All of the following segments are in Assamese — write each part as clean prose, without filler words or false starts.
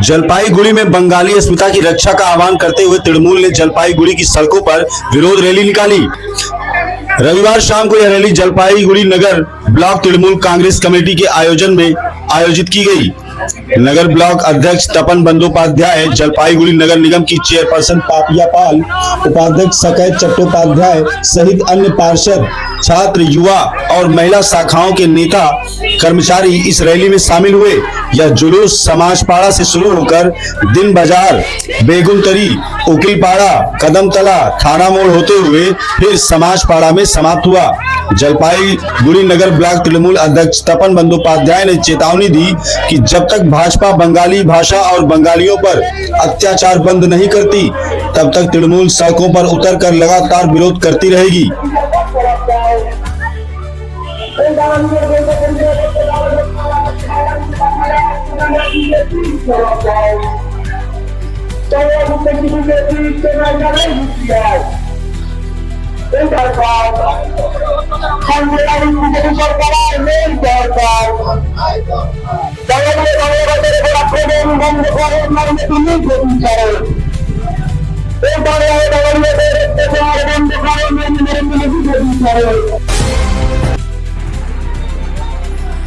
जलपाईगुड़ी में बंगाली अस्मिता की रक्षा का आह्वान करते हुए तृणमूल ने जलपाईगुड़ी की सड़कों पर विरोध रैली निकाली। रविवार शाम को यह रैली जलपाईगुड़ी नगर ब्लॉक तृणमूल कांग्रेस कमेटी के आयोजन में आयोजित की गई। नगर ब्लॉक अध्यक्ष तपन बंदोपाध्याय, जलपाईगुड़ी नगर निगम की चेयरपर्सन पापिया पाल, उपाध्यक्ष सकैत चट्टोपाध्याय सहित अन्य पार्षद, छात्र, युवा और महिला शाखाओं के नेता कर्मचारी इस रैली में शामिल हुए। यह जुलूस समाजपाड़ा से शुरू होकर दिन बाजार, बेगुनतरी, उकिलपाड़ा, कदमतला, थाना मोड़ होते हुए फिर समाजपाड़ा में समाप्त हुआ। जलपाईगुड़ी नगर ब्लॉक तृणमूल अध्यक्ष तपन बंदोपाध्याय ने चेतावनी दी कि जब तक भाजपा बंगाली भाषा और बंगालियों पर अत्याचार बंद नहीं करती, तब तक तृणमूल सड़कों पर उतरकर लगातार विरोध करती रहेगी।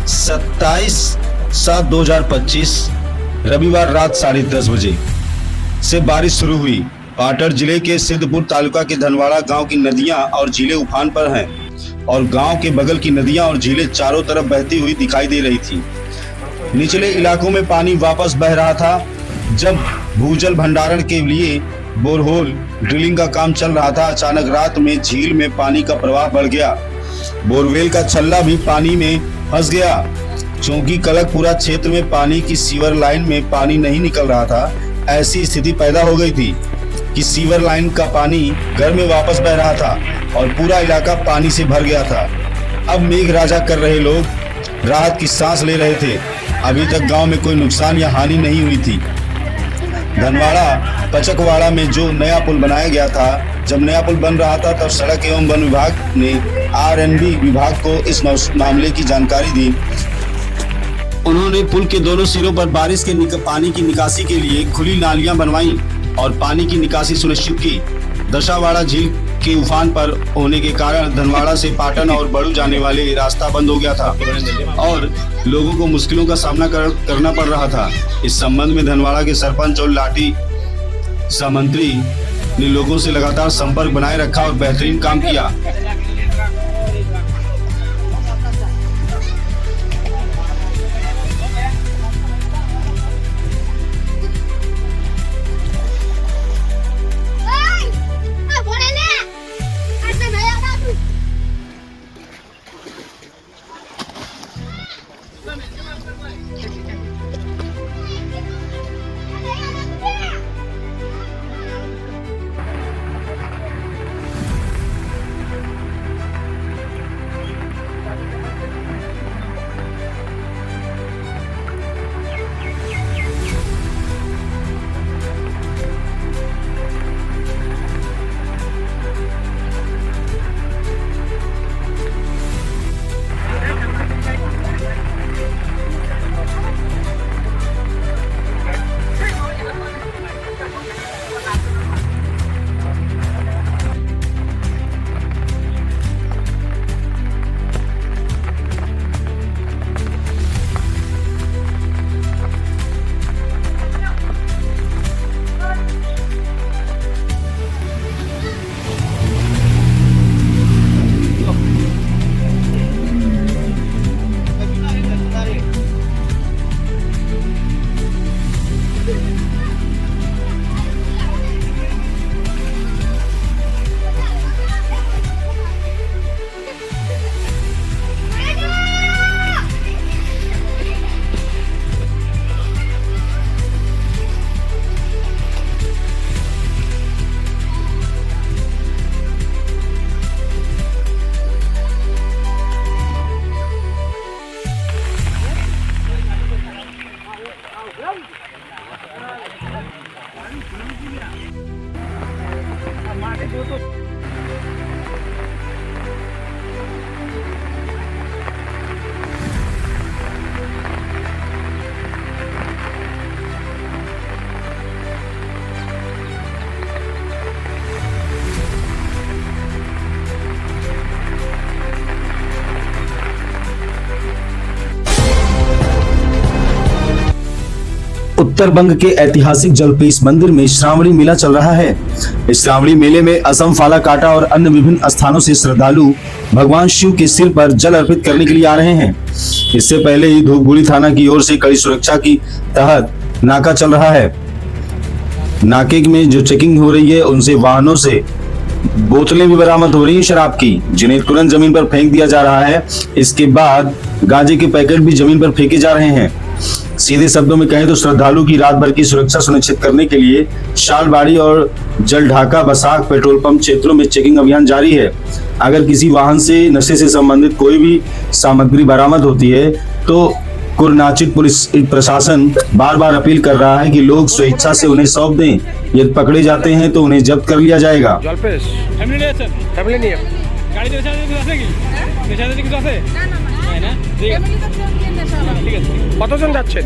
सत्ताईस 7/2025 रविवार रात 10:30 बजे से बारिश शुरू हुई। पाटड़ जिले के सिद्धपुर तालुका के धनवाड़ा गांव की नदियां और झीलें उफान पर हैं और गांव के बगल की नदियां और झीलें चारों तरफ बहती हुई दिखाई दे रही थी। निचले इलाकों में पानी वापस बह रहा था। जब भूजल भंडारण के लिए बोरहोल ड्रिलिंग का काम चल रहा था, अचानक रात में झील में पानी का प्रवाह बढ़ गया। बोरवेल का छल्ला भी पानी में फंस गया। चौकी कलकपुरा क्षेत्र में पानी की सीवर लाइन में पानी नहीं निकल रहा था। ऐसी स्थिति पैदा हो गई थी कि सीवर लाइन का पानी घर में वापस बह रहा था और पूरा इलाका पानी से भर गया था। अब मेघ राजा कर रहे लोग राहत की सांस ले रहे थे। अभी तक गांव में कोई नुकसान या हानि नहीं हुई थी। धनवाड़ा पचकवाड़ा में जो नया पुल बनाया गया था, जब नया पुल बन रहा था तब सड़क एवं वन विभाग ने R&B विभाग को इस मामले की जानकारी दी। उन्होंने पुल के दोनों सिरों पर बारिश के पानी की निकासी के लिए खुली नालियां बनवाई और पानी की निकासी सुनिश्चित की। दशावाड़ा झील के उफान पर होने के कारण धनवाड़ा से पाटन और बड़ू जाने वाले रास्ता बंद हो गया था और लोगों को मुश्किलों का सामना करना पड़ रहा था। इस संबंध में धनवाड़ा के सरपंच और लाठी सामंत्री ने लोगों से लगातार संपर्क बनाए रखा और बेहतरीन काम किया। उत्तर बंग के ऐतिहासिक जलपेश मंदिर में श्रावणी मेला चल रहा है। इस श्रावणी मेले में असम, फालाकाटा और अन्य विभिन्न स्थानों से श्रद्धालु भगवान शिव के सिर पर जल अर्पित करने के लिए आ रहे हैं। इससे पहले ही धूपगुड़ी थाना की ओर से कड़ी सुरक्षा की तहत नाका चल रहा है। नाके में जो चेकिंग हो रही है, उनसे वाहनों से बोतलें भी बरामद हो रही है शराब की, जिन्हें तुरंत जमीन पर फेंक दिया जा रहा है। इसके बाद गांजे के पैकेट भी जमीन पर फेंके जा रहे हैं। सीधे शब्दों में कहें तो श्रद्धालु की रात भर की सुरक्षा सुनिश्चित करने के लिए शालबाड़ी और जलढाका, बसाक, पेट्रोल पंप क्षेत्रों में चेकिंग अभियान जारी है। अगर किसी वाहन से नशे से संबंधित कोई भी सामग्री बरामद होती है तो कुरनाचित पुलिस प्रशासन बार बार अपील कर रहा है कि लोग स्वेच्छा से उन्हें सौंप दें। यदि पकड़े जाते हैं तो उन्हें जब्त कर लिया जाएगा। কতজন যাচ্ছেন?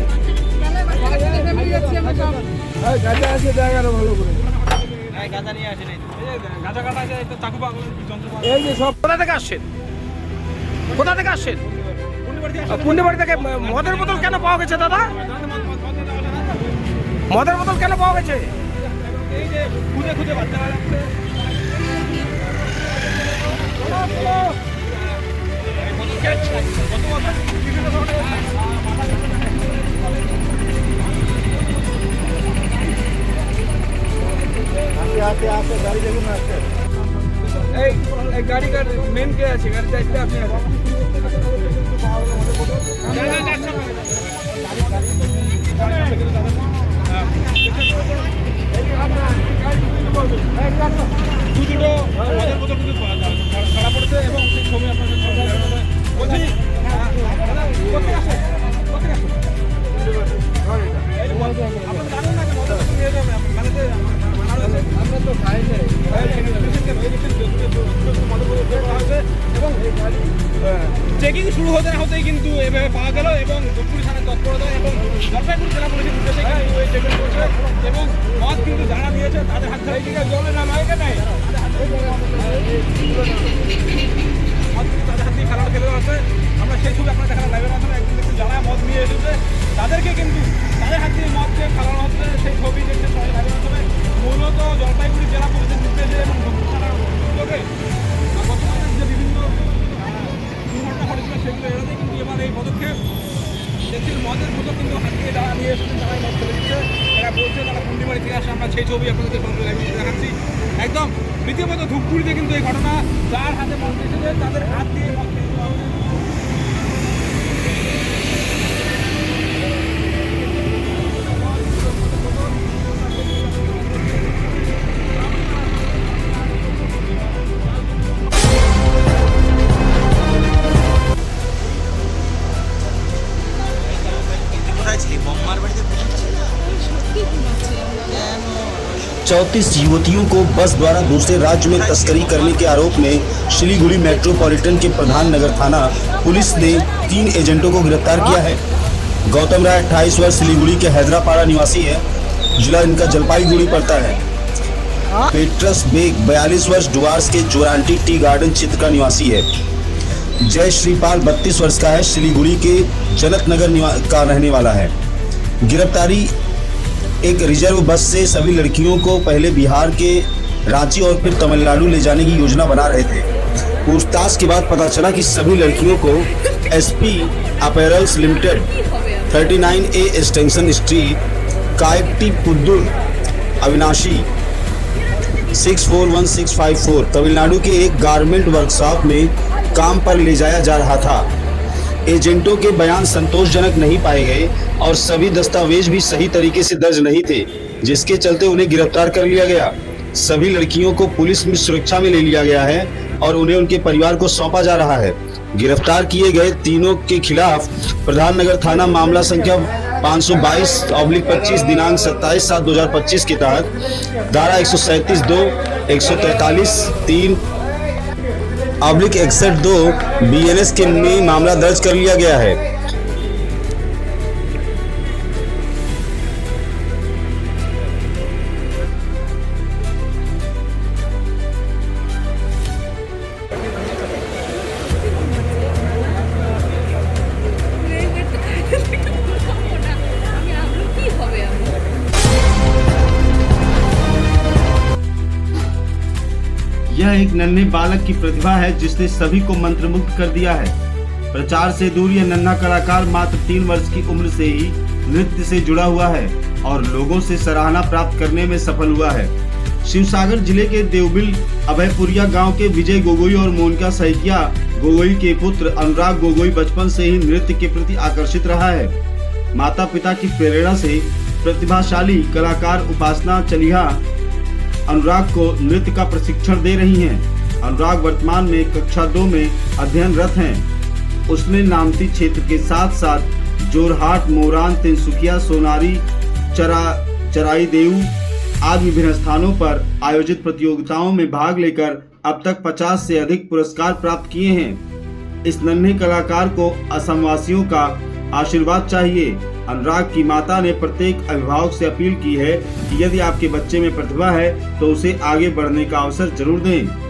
এই যে সব কোথা থেকে আসছেন? কোথা থেকে আসছেন? পুন্ডিবাড়ি থেকে। মদের বোতল কেন পাওয়া গেছে দাদা? মদের বোতল কেন পাওয়া গেছে? এই যে খুঁজে খুঁজে বাচ্চা লাগছে। এই গাড়ি মেন কে আছে? গাড়ি চাইতে আপনি দুটো মদের বোতল কিন্তু ধরা পড়েছে এবং সেই ছবি আপনাদের বলছি। চেকিং শুরু হতে না হতেই কিন্তু এভাবে পাওয়া গেল এবং ধূপগুড়ি থানার তৎপরতা এবং জলপাইগুড়ি জেলা পুলিশের উদ্দেশ্যে কিন্তু এই চেকিং করছে এবং মদ কিন্তু যারা দিয়েছে তাদের হাত ধরে জলে নামায় নাই তাদের হাত দিয়ে খেলাটা খেলে আছে। আমরা সেই ছবি আপনার দেখার লাইভের মাধ্যমে একদিন দেখুন যারা মদ নিয়ে এসেছে তাদেরকে কিন্তু তাদের হাত দিয়ে মদ দিয়ে খেলানো হচ্ছে। সেই ছবি দেখতে সবাই লাইভের মাধ্যমে মূলত জলপাইগুড়ি জেলা পুলিশের নির্দেশে এবং ধূপগুড়ি থানার উদ্যোগে গতকালের যে বিভিন্ন দুর্ঘটনা ঘটেছিল সেগুলো এড়াতে কিন্তু এবার এই পদক্ষেপ দেখছেন। মদের বোতল কিন্তু হাত দিয়ে যারা নিয়ে এসেছেন তারাই মদ ফেলে দিচ্ছে। এরা বলছে তারা পুন্ডিবাড়ি থেকে আসে। আমরা সেই ছবি আপনাদের সঙ্গে দেখাচ্ছি। একদম রীতিমতো ধূপগুড়িতে কিন্তু এই ঘটনা, যার হাতে মদ এসেছে তাদের হাত দিয়ে মদ খেয়ে দেওয়া হবে। चौंतीस युवतियों को बस द्वारा दूसरे राज्य में तस्करी करने के आरोप में सिलीगुड़ी मेट्रोपॉलिटन के प्रधान नगर थाना पुलिस ने 3 एजेंटों को गिरफ्तार किया है। गौतम राय 28 वर्ष सिलीगुड़ी के हैदरापाड़ा निवासी है। जिला इनका जलपाईगुड़ी पड़ता है। पेट्रस बेग 42 वर्ष डुआर्स के जोरांटी टी गार्डन क्षेत्र का निवासी है। जय श्रीपाल 32 वर्ष का है, सिलीगुड़ी के जनक नगर का रहने वाला है। गिरफ्तारी एक रिजर्व बस से सभी लड़कियों को पहले बिहार के रांची और फिर तमिलनाडु ले जाने की योजना बना रहे थे। पूछताछ के बाद पता चला कि सभी लड़कियों को SP apparels limited 39A extension street, Kayatti Pudur, Avinashi 641654 Tamil Nadu के एक गारमेंट वर्कशॉप में काम पर ले जाया जा रहा था। एजेंटों के बयान संतोषजनक नहीं पाए गए और सभी दस्तावेज भी सही तरीके से दर्ज नहीं थे, जिसके चलते उन्हें गिरफ्तार कर लिया गया। सभी लड़कियों को पुलिस में सुरक्षा में ले लिया गया है और उन्हें उनके परिवार को सौंपा जा रहा है। गिरफ्तार किए गए तीनों के खिलाफ प्रधान नगर थाना मामला संख्या 522/25 दिनांक 27/7/2025 के तहत धारा 137(2), 143(3)/61(2) BNS के में मामला दर्ज कर लिया गया है। यह एक नन्हे बालक की प्रतिभा है जिसने सभी को मंत्रमुग्ध कर दिया है। प्रचार से दूर यह नन्हा कलाकार मात्र 3 वर्ष की उम्र से ही नृत्य से जुड़ा हुआ है और लोगों से सराहना प्राप्त करने में सफल हुआ है। शिवसागर जिले के देवबिल अभयपुरिया गांव के विजय गोगोई और मोनिका सैकिया गोगोई के पुत्र अनुराग गोगोई बचपन से ही नृत्य के प्रति आकर्षित रहा है। माता पिता की प्रेरणा से प्रतिभाशाली कलाकार उपासना चलिहा अनुराग को नृत्य का प्रशिक्षण दे रही हैं। अनुराग वर्तमान में कक्षा 2 में अध्ययनरत हैं। उसने नामती क्षेत्र के साथ साथ जोरहाट, मोरान, तिनसुकिया, सोनारी, चराईदेव आदि विभिन्न स्थानों पर आयोजित प्रतियोगिताओं में भाग लेकर अब तक 50 से अधिक पुरस्कार प्राप्त किए हैं। इस नन्हे कलाकार को असमवासियों का आशीर्वाद चाहिए। अनुराग की माता ने प्रत्येक अभिभावक से अपील की है कि यदि आपके बच्चे में प्रतिभा है तो उसे आगे बढ़ने का अवसर जरूर दें।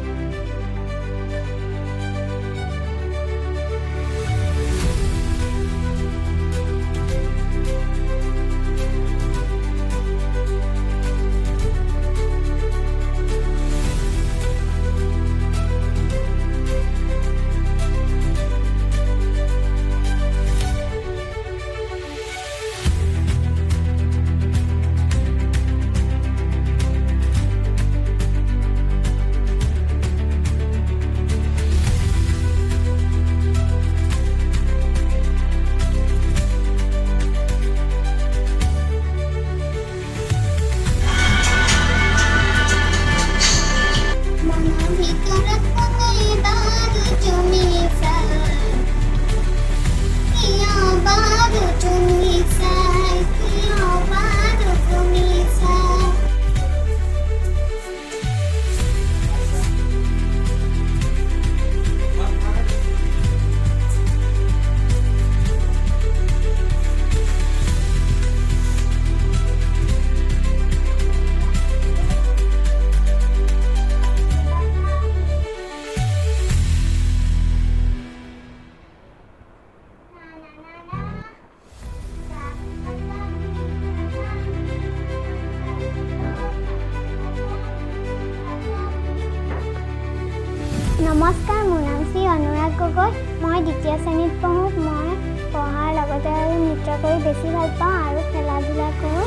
নমস্কাৰ, মোৰ নাম শ্ৰী অনুৰাগ গগৈ। মই 2য় শ্ৰেণীত পঢ়োঁ। মই পঢ়াৰ লগতে আৰু নৃত্য কৰি বেছি ভাল পাওঁ আৰু খেলা ধূলা কৰোঁ।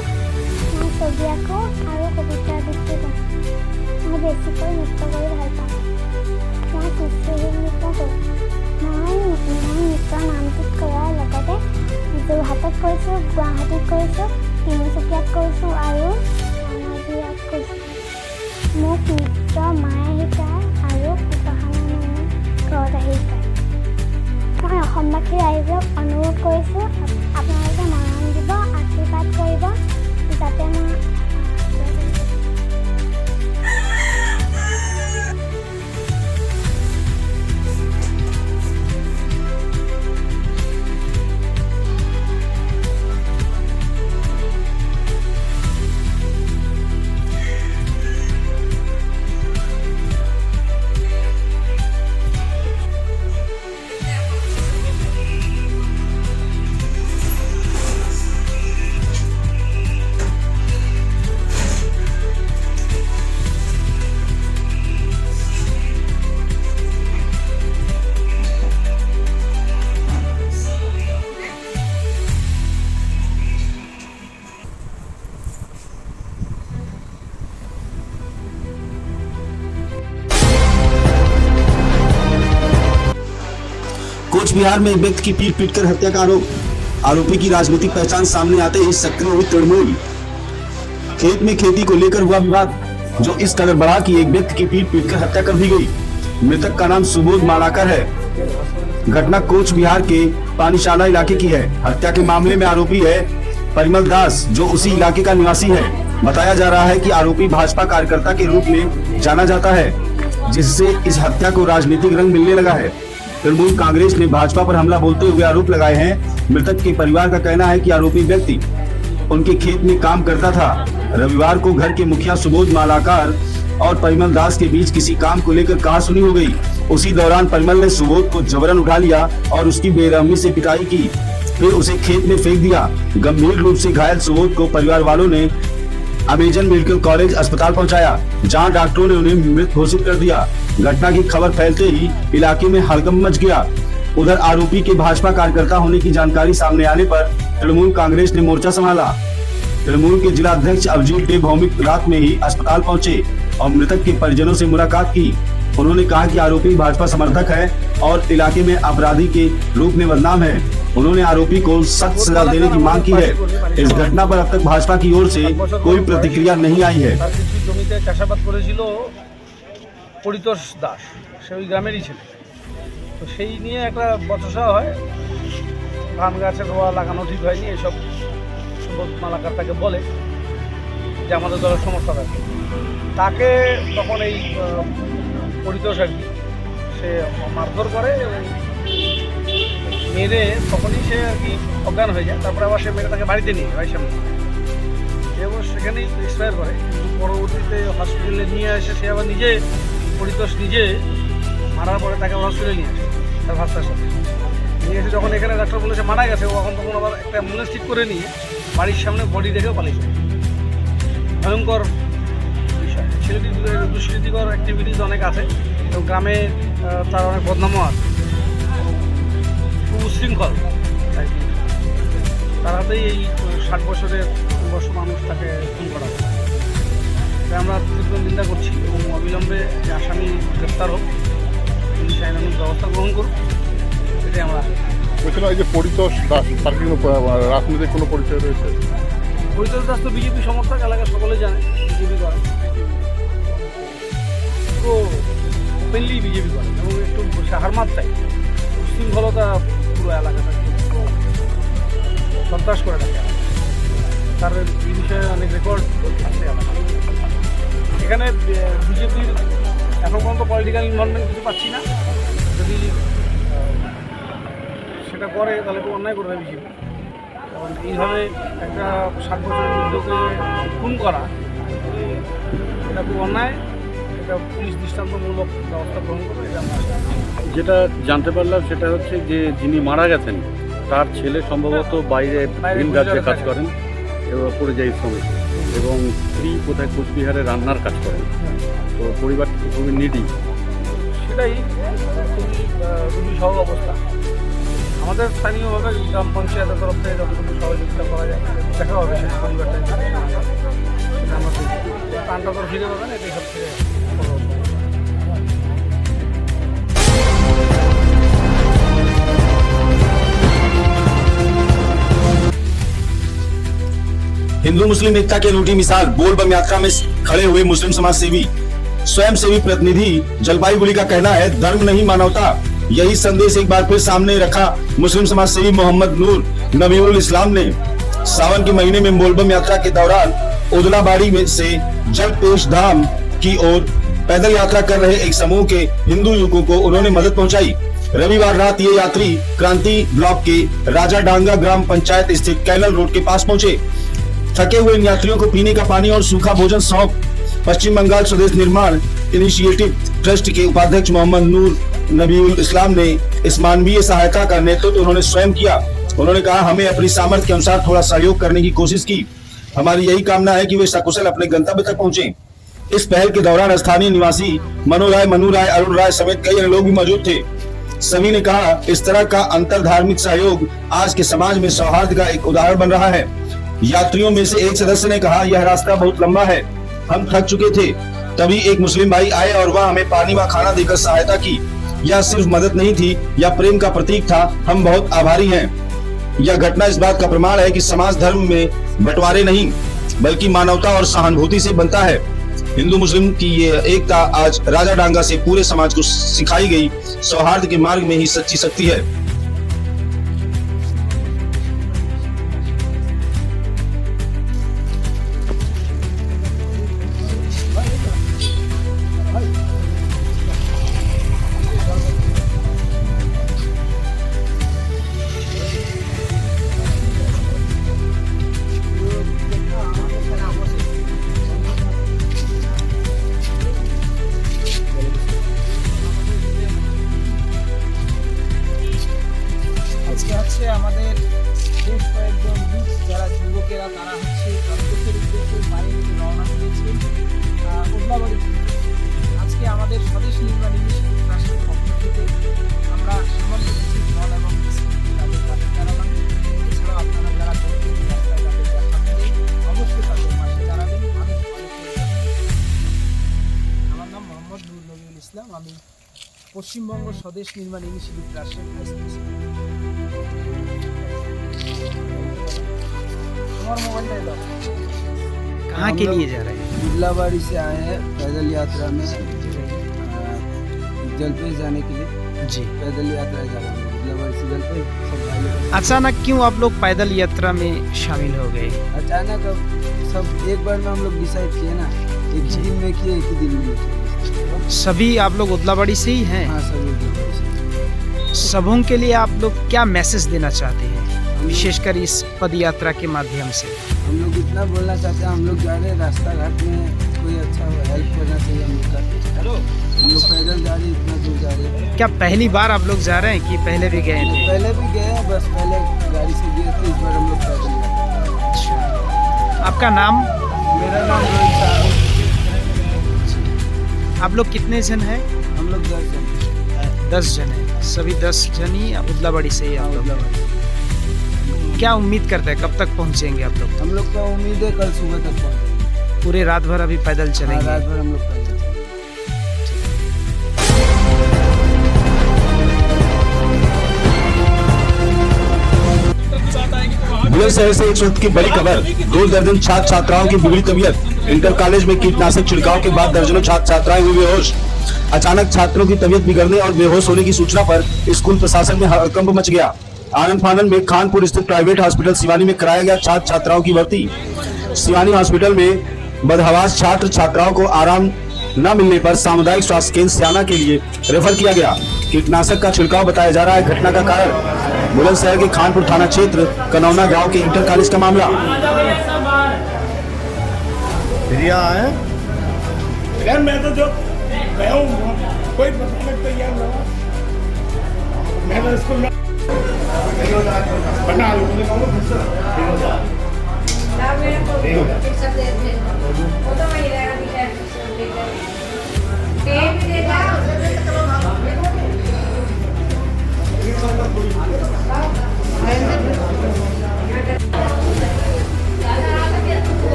মই ছবি আঁকো আৰু কবিতা আবৃত্তি কৰোঁ। মই বেছিকৈ নৃত্য কৰি ভাল পাওঁ। মই সুস্থিৰ নৃত্য কৰোঁ। মই নৃত্যৰ নামটিত কৰাৰ লগতে যোৰহাটত কৰিছোঁ, গুৱাহাটীত কৰিছোঁ, তিনিচুকীয়াত কৰিছোঁ আৰু ধেমাজিত কৰিছোঁ। মোক নৃত্য মায়ে শিকায় আৰু ঘৰত আহি শিকায়। মই অসমবাসী ৰাইজক অনুৰোধ কৰিছোঁ আপোনালোকে মৰম দিব, আশীৰ্বাদ কৰিব যাতে মই कोच बिहार में एक व्यक्ति की पीट पीटकर हत्या का आरोपी की राजनीतिक पहचान सामने आते ही सक्रिय हुई तृणमूल। खेत में खेती को लेकर हुआ विवाद जो इस कदर बढ़ा कि एक व्यक्ति की पीट पीटकर हत्या कर दी गई। मृतक का नाम सुबोध मालाकर है। घटना कोच बिहार के पानीशाला इलाके की है। हत्या के मामले में आरोपी है परिमल दास जो उसी इलाके का निवासी है। बताया जा रहा है कि आरोपी भाजपा कार्यकर्ता के रूप में जाना जाता है जिससे इस हत्या को राजनीतिक रंग मिलने लगा है। तृणमूल कांग्रेस ने भाजपा पर हमला बोलते हुए आरोप लगाए हैं। मृतक के परिवार का कहना है कि आरोपी व्यक्ति उनके खेत में काम करता था। रविवार को घर के मुखिया सुबोध मालाकर और परिमल दास के बीच किसी काम को लेकर कहासुनी हो गई। उसी दौरान परिमल ने सुबोध को जबरन उठा लिया और उसकी बेरहमी से पिटाई की, फिर उसे खेत में फेंक दिया। गंभीर रूप से घायल सुबोध को परिवार वालों ने अमेजन मेडिकल कॉलेज अस्पताल पहुंचाया, जहां डॉक्टरों ने उन्हें मृत घोषित कर दिया। घटना की खबर फैलते ही इलाके में हड़कंप मच गया। उधर आरोपी के भाजपा कार्यकर्ता होने की जानकारी सामने आने पर तृणमूल कांग्रेस ने मोर्चा संभाला। तृणमूल के जिला अध्यक्ष अभिजीत देव भौमिक रात में ही अस्पताल पहुंचे और मृतक के परिजनों से मुलाकात की। उन्होंने कहा कि आरोपी भाजपा समर्थक है और इलाके में अपराधी के रूप में बदनाम है। उन्होंने आरोपी को सख्त सजा देने की मांग की है। इस घटना पर अब तक भाजपा की ओर से कोई प्रतिक्रिया नहीं आई है। জমিতে চাষাবাদ করেছিল পরিতোষ দাস, সে ওই গ্রামেরই ছিল। তো সেই নিয়ে একটা বচসা হয়, ধান গাছের রোয়া লাগানো ঠিক হয়নি, এসব সুবোধ মালাকার তাকে বলে যে আমাদের দলের সমর্থক আছে। তাকে তখন এই পরিতোষ আর কি সে মারধর করে, মেরে তখনই সে আর কি অজ্ঞান হয়ে যায়। তারপরে আবার সে মেরে তাকে বাড়িতে নিয়ে বাড়ির সামনে এবং সেখানেই এক্সপায়ার করে। কিন্তু পরবর্তীতে হসপিটালে নিয়ে এসে সে আবার নিজে পরিতোষ নিজে মারার পরে তাকে হসপিটালে নিয়ে আসে তার ভাস্তার সাথে নিয়ে এসে যখন এখানে ডাক্তার বলেছে মারা গেছে, ও এখন তখন আবার একটা অ্যাম্বুলেন্স ঠিক করে নিয়ে বাড়ির সামনে বডি রেখেও পালিয়ে যায়। ভয়ঙ্কর বিষয়। ছেলেটির দুষ্কৃতিকর অ্যাক্টিভিটিস অনেক আছে এবং গ্রামে তার অনেক বদনামও আছে, খুব উশৃঙ্খল আর কি। তার হাতেই এই 60 বছরের মানুষ তাকে খুন করা হয়। তাই আমরা তীব্র নিন্দা করছি এবং অবিলম্বে যে আসামি গ্রেপ্তার হোক, পুলিশ আইনানুগ ব্যবস্থা গ্রহণ করুক, এটাই আমরা। বলছিলাম এই যে পরিতোষ দাস, তার কি রাজনৈতিক কোনো পরিচয় রয়েছে? পরিতোষ দাস তো বিজেপি সমর্থক, এলাকা সকলে জানে বিজেপি করে, পুরো ওপেনলি বিজেপি করে এবং একটু হার মাত্রায় উশৃঙ্খলতা পুরো এলাকাটা সন্ত্রাস করে থাকে। তার এই বিষয়ে অনেক রেকর্ড আছে এলাকা। এখানে বিজেপির এখন পর্যন্ত পলিটিক্যাল ইনভলভমেন্ট কিছু পাচ্ছি না। যদি সেটা করে তাহলে খুব অন্যায় করবে বিজেপি। কারণ এইভাবে একটা 60 বছরের বৃদ্ধকে খুন করা এটা খুব অন্যায়। এটা পুলিশ দৃষ্টান্তমূলক ব্যবস্থা গ্রহণ করবে, এটা আমরা যেটা জানতে পারলাম সেটা হচ্ছে যে যিনি মারা গেছেন তার ছেলে সম্ভবত বাইরে ভিন রাজ্যে কাজ করেন এবং পরিযায়ী শ্রমিক, এবং স্ত্রী কোথায় কোচবিহারে রান্নার কাজ করেন। তো পরিবারটি খুবই নিডি। সেটাই খুবই দুর্বিষহ অবস্থা। আমাদের স্থানীয়ভাবে গ্রাম পঞ্চায়েতের তরফ থেকে যতটুকু সহযোগিতা করা যায় দেখা হবে সেই পরিবারটা আমরা প্রাণটা তো ফিরে পাবেন, এটাই সবথেকে বড়। हिंदू मुस्लिम एकता की अनूठी मिसाल बोल बम यात्रा में खड़े हुए मुस्लिम समाज सेवी स्वयं सेवी प्रतिनिधि जलपाईगुड़ी का कहना है, धर्म नहीं मानवता। यही संदेश एक बार फिर सामने रखा मुस्लिम समाज सेवी मोहम्मद नूर नबीउल इस्लाम ने। सावन के महीने में बोलबम यात्रा के दौरान उदलाबाड़ी में से जलपेश धाम की ओर पैदल यात्रा कर रहे एक समूह के हिंदू युवकों को उन्होंने मदद पहुंचाई। रविवार रात ये यात्री क्रांति ब्लॉक के राजा डांगा ग्राम पंचायत स्थित कैनल रोड के पास पहुंचे। थके हुए इन यात्रियों को पीने का पानी और सूखा भोजन सौंप पश्चिम बंगाल स्वदेश निर्माण इनिशिएटिव ट्रस्ट के उपाध्यक्ष मोहम्मद नूर नबीउल इस्लाम ने इस मानवीय सहायता का नेतृत्व उन्होंने स्वयं किया। उन्होंने कहा, हमें अपनी सामर्थ्य के अनुसार थोड़ा सहयोग करने की कोशिश की। हमारी यही कामना है कि वे सकुशल अपने गंतव्य तक पहुंचे। इस पहल के दौरान स्थानीय निवासी मनु राय, अरुण राय समेत कई अन्य लोग भी मौजूद थे। सभी ने कहा, इस तरह का अंतर धार्मिक सहयोग आज के समाज में सौहार्द का एक उदाहरण बन रहा है। यात्रियों में से एक सदस्य ने कहा, यह रास्ता बहुत लंबा है, हम थक चुके थे। तभी एक मुस्लिम भाई आए और वह हमें पानी व खाना देकर सहायता की। यह सिर्फ मदद नहीं थी, यह प्रेम का प्रतीक था। हम बहुत आभारी हैं। यह घटना इस बात का प्रमाण है कि समाज धर्म में बंटवारे नहीं बल्कि मानवता और सहानुभूति से बनता है। हिंदू मुस्लिम की ये एकता आज राजा डांगा से पूरे समाज को सिखाई गई सौहार्द के मार्ग में ही सच्ची शक्ति है। নির্মাণ ইনিশিয়েটিভ ট্রাস্টের পক্ষ থেকে আমরা সামান্য কিছু ফল এবং বিস্কুট তাদের পাশে দাঁড়ালাম। এছাড়াও আপনারা যারা দেখবেন রাস্তায় তাদের দেখা হলে অবশ্যই তাদের পাশে দাঁড়াবেন। আমি আমার নাম মোহাম্মদ নুর নবীউল ইসলাম। আমি পশ্চিমবঙ্গ স্বদেশ নির্মাণ ইনিশিয়েটিভ ট্রাস্টের ভাইস প্রেসিডেন্ট। তোমার মোবাইলটা দাও। कहाँ के लिए जा रहे हैं? उदलाबाड़ी से आए हैं पैदल यात्रा में जलपेश जाने के लिए। जी। पैदल यात्रा जा रहे हैं उदलाबाड़ी से जलपेश। सब भाई लोग अचानक क्यों आप लोग पैदल यात्रा में शामिल हो गए? अचानक अब सब एक बार में हम लोग डिसाइड किए ना, एक ही दिन में किए, एक ही दिन में किए। सभी आप लोग उदलाबाड़ी से ही हैं? हाँ सब उदलाबाड़ी से। सबों के लिए आप लोग क्या मैसेज देना चाहते हैं, विशेषकर इस पद यात्रा के माध्यम से? हम लोग इतना बोलना चाहते हैं, हम लोग जा रहे हैं रास्ता घाट में कोई अच्छा हेल्प करना चाहिए हम लोग का। हम लोग पैदल जा रहे हैं, इतना दूर जा रहे हैं। क्या पहली बार आप लोग जा रहे हैं कि पहले भी गए थे? पहले भी गए हैं, बस पहले गाड़ी से गए थे, इस बार हम लोग पैदल गए। अच्छा, आपका नाम? मेरा नाम रोहित साहब है। आप लोग कितने जन हैं? हम लोग 10 जन। 10 जन हैं। सभी 10 जन ही उदलाबाड़ी से ही आप लोग? क्या उम्मीद करते हैं कब तक पहुंचेंगे आप लोग? हम लोग का उम्मीद है कल सुबह तक पहुंचेंगे। पूरे रात भर अभी पैदल हाँ, चलेंगे? रात भर हम लोग पैदल चलेंगे। बुलंदशहर से इस वक्त की बड़ी खबर। 2 दर्जन छात्र छात्राओं की बिगड़ी तबीयत। इंटर कॉलेज में कीटनाशक छिड़काव के बाद दर्जनों छात्र छात्राएं हुई बेहोश। अचानक छात्रों की तबीयत बिगड़ने और बेहोश होने की सूचना पर स्कूल प्रशासन में हड़कंप मच गया। आनन फानन में खानपुर स्थित प्राइवेट हॉस्पिटल सिवानी में कराया गया छात्र छात्राओं की भर्ती। सिवानी हॉस्पिटल में बदहवास छात्र छात्राओं को आराम न मिलने पर सामुदायिक स्वास्थ्य केंद्र सियाना के लिए रेफर किया गया। कीटनाशक का छिड़काव बताया जा रहा है घटना का कारण। बुलंदशहर के खानपुर थाना क्षेत्र कनौना गांव के इंटर कॉलेज का मामला। मैं तो जो गया हूँ कोई बताने को तैयार ना हो। मैं तो स्कूल में बना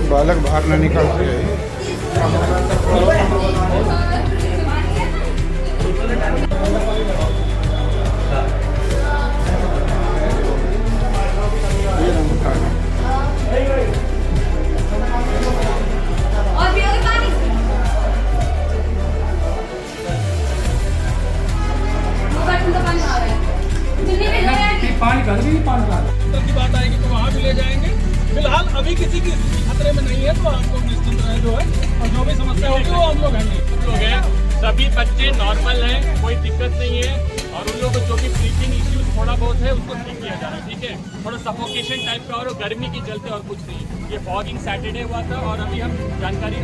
बालक बाहर न निकलते की बात आएगी तो वहाँ भी ले जाएंगे। फिलहाल अभी किसी की स्थिति खतरे में नहीं है, तो आपको निश्चिंत रहे जो है, और जो भी समस्या होगी वो हम लोग हैंडल हो गए। सभी बच्चे नॉर्मल हैं, कोई दिक्कत नहीं है, और उन लोगों को जो भी ब्रीथिंग इश्यूज थोड़ा बहुत है उसको ठीक किया जा रहा है। ठीक है, थोड़ा सफोकेशन टाइप का और गर्मी की चलते और कुछ नहीं। ये फॉगिंग सैटरडे हुआ था और अभी हम जानकारी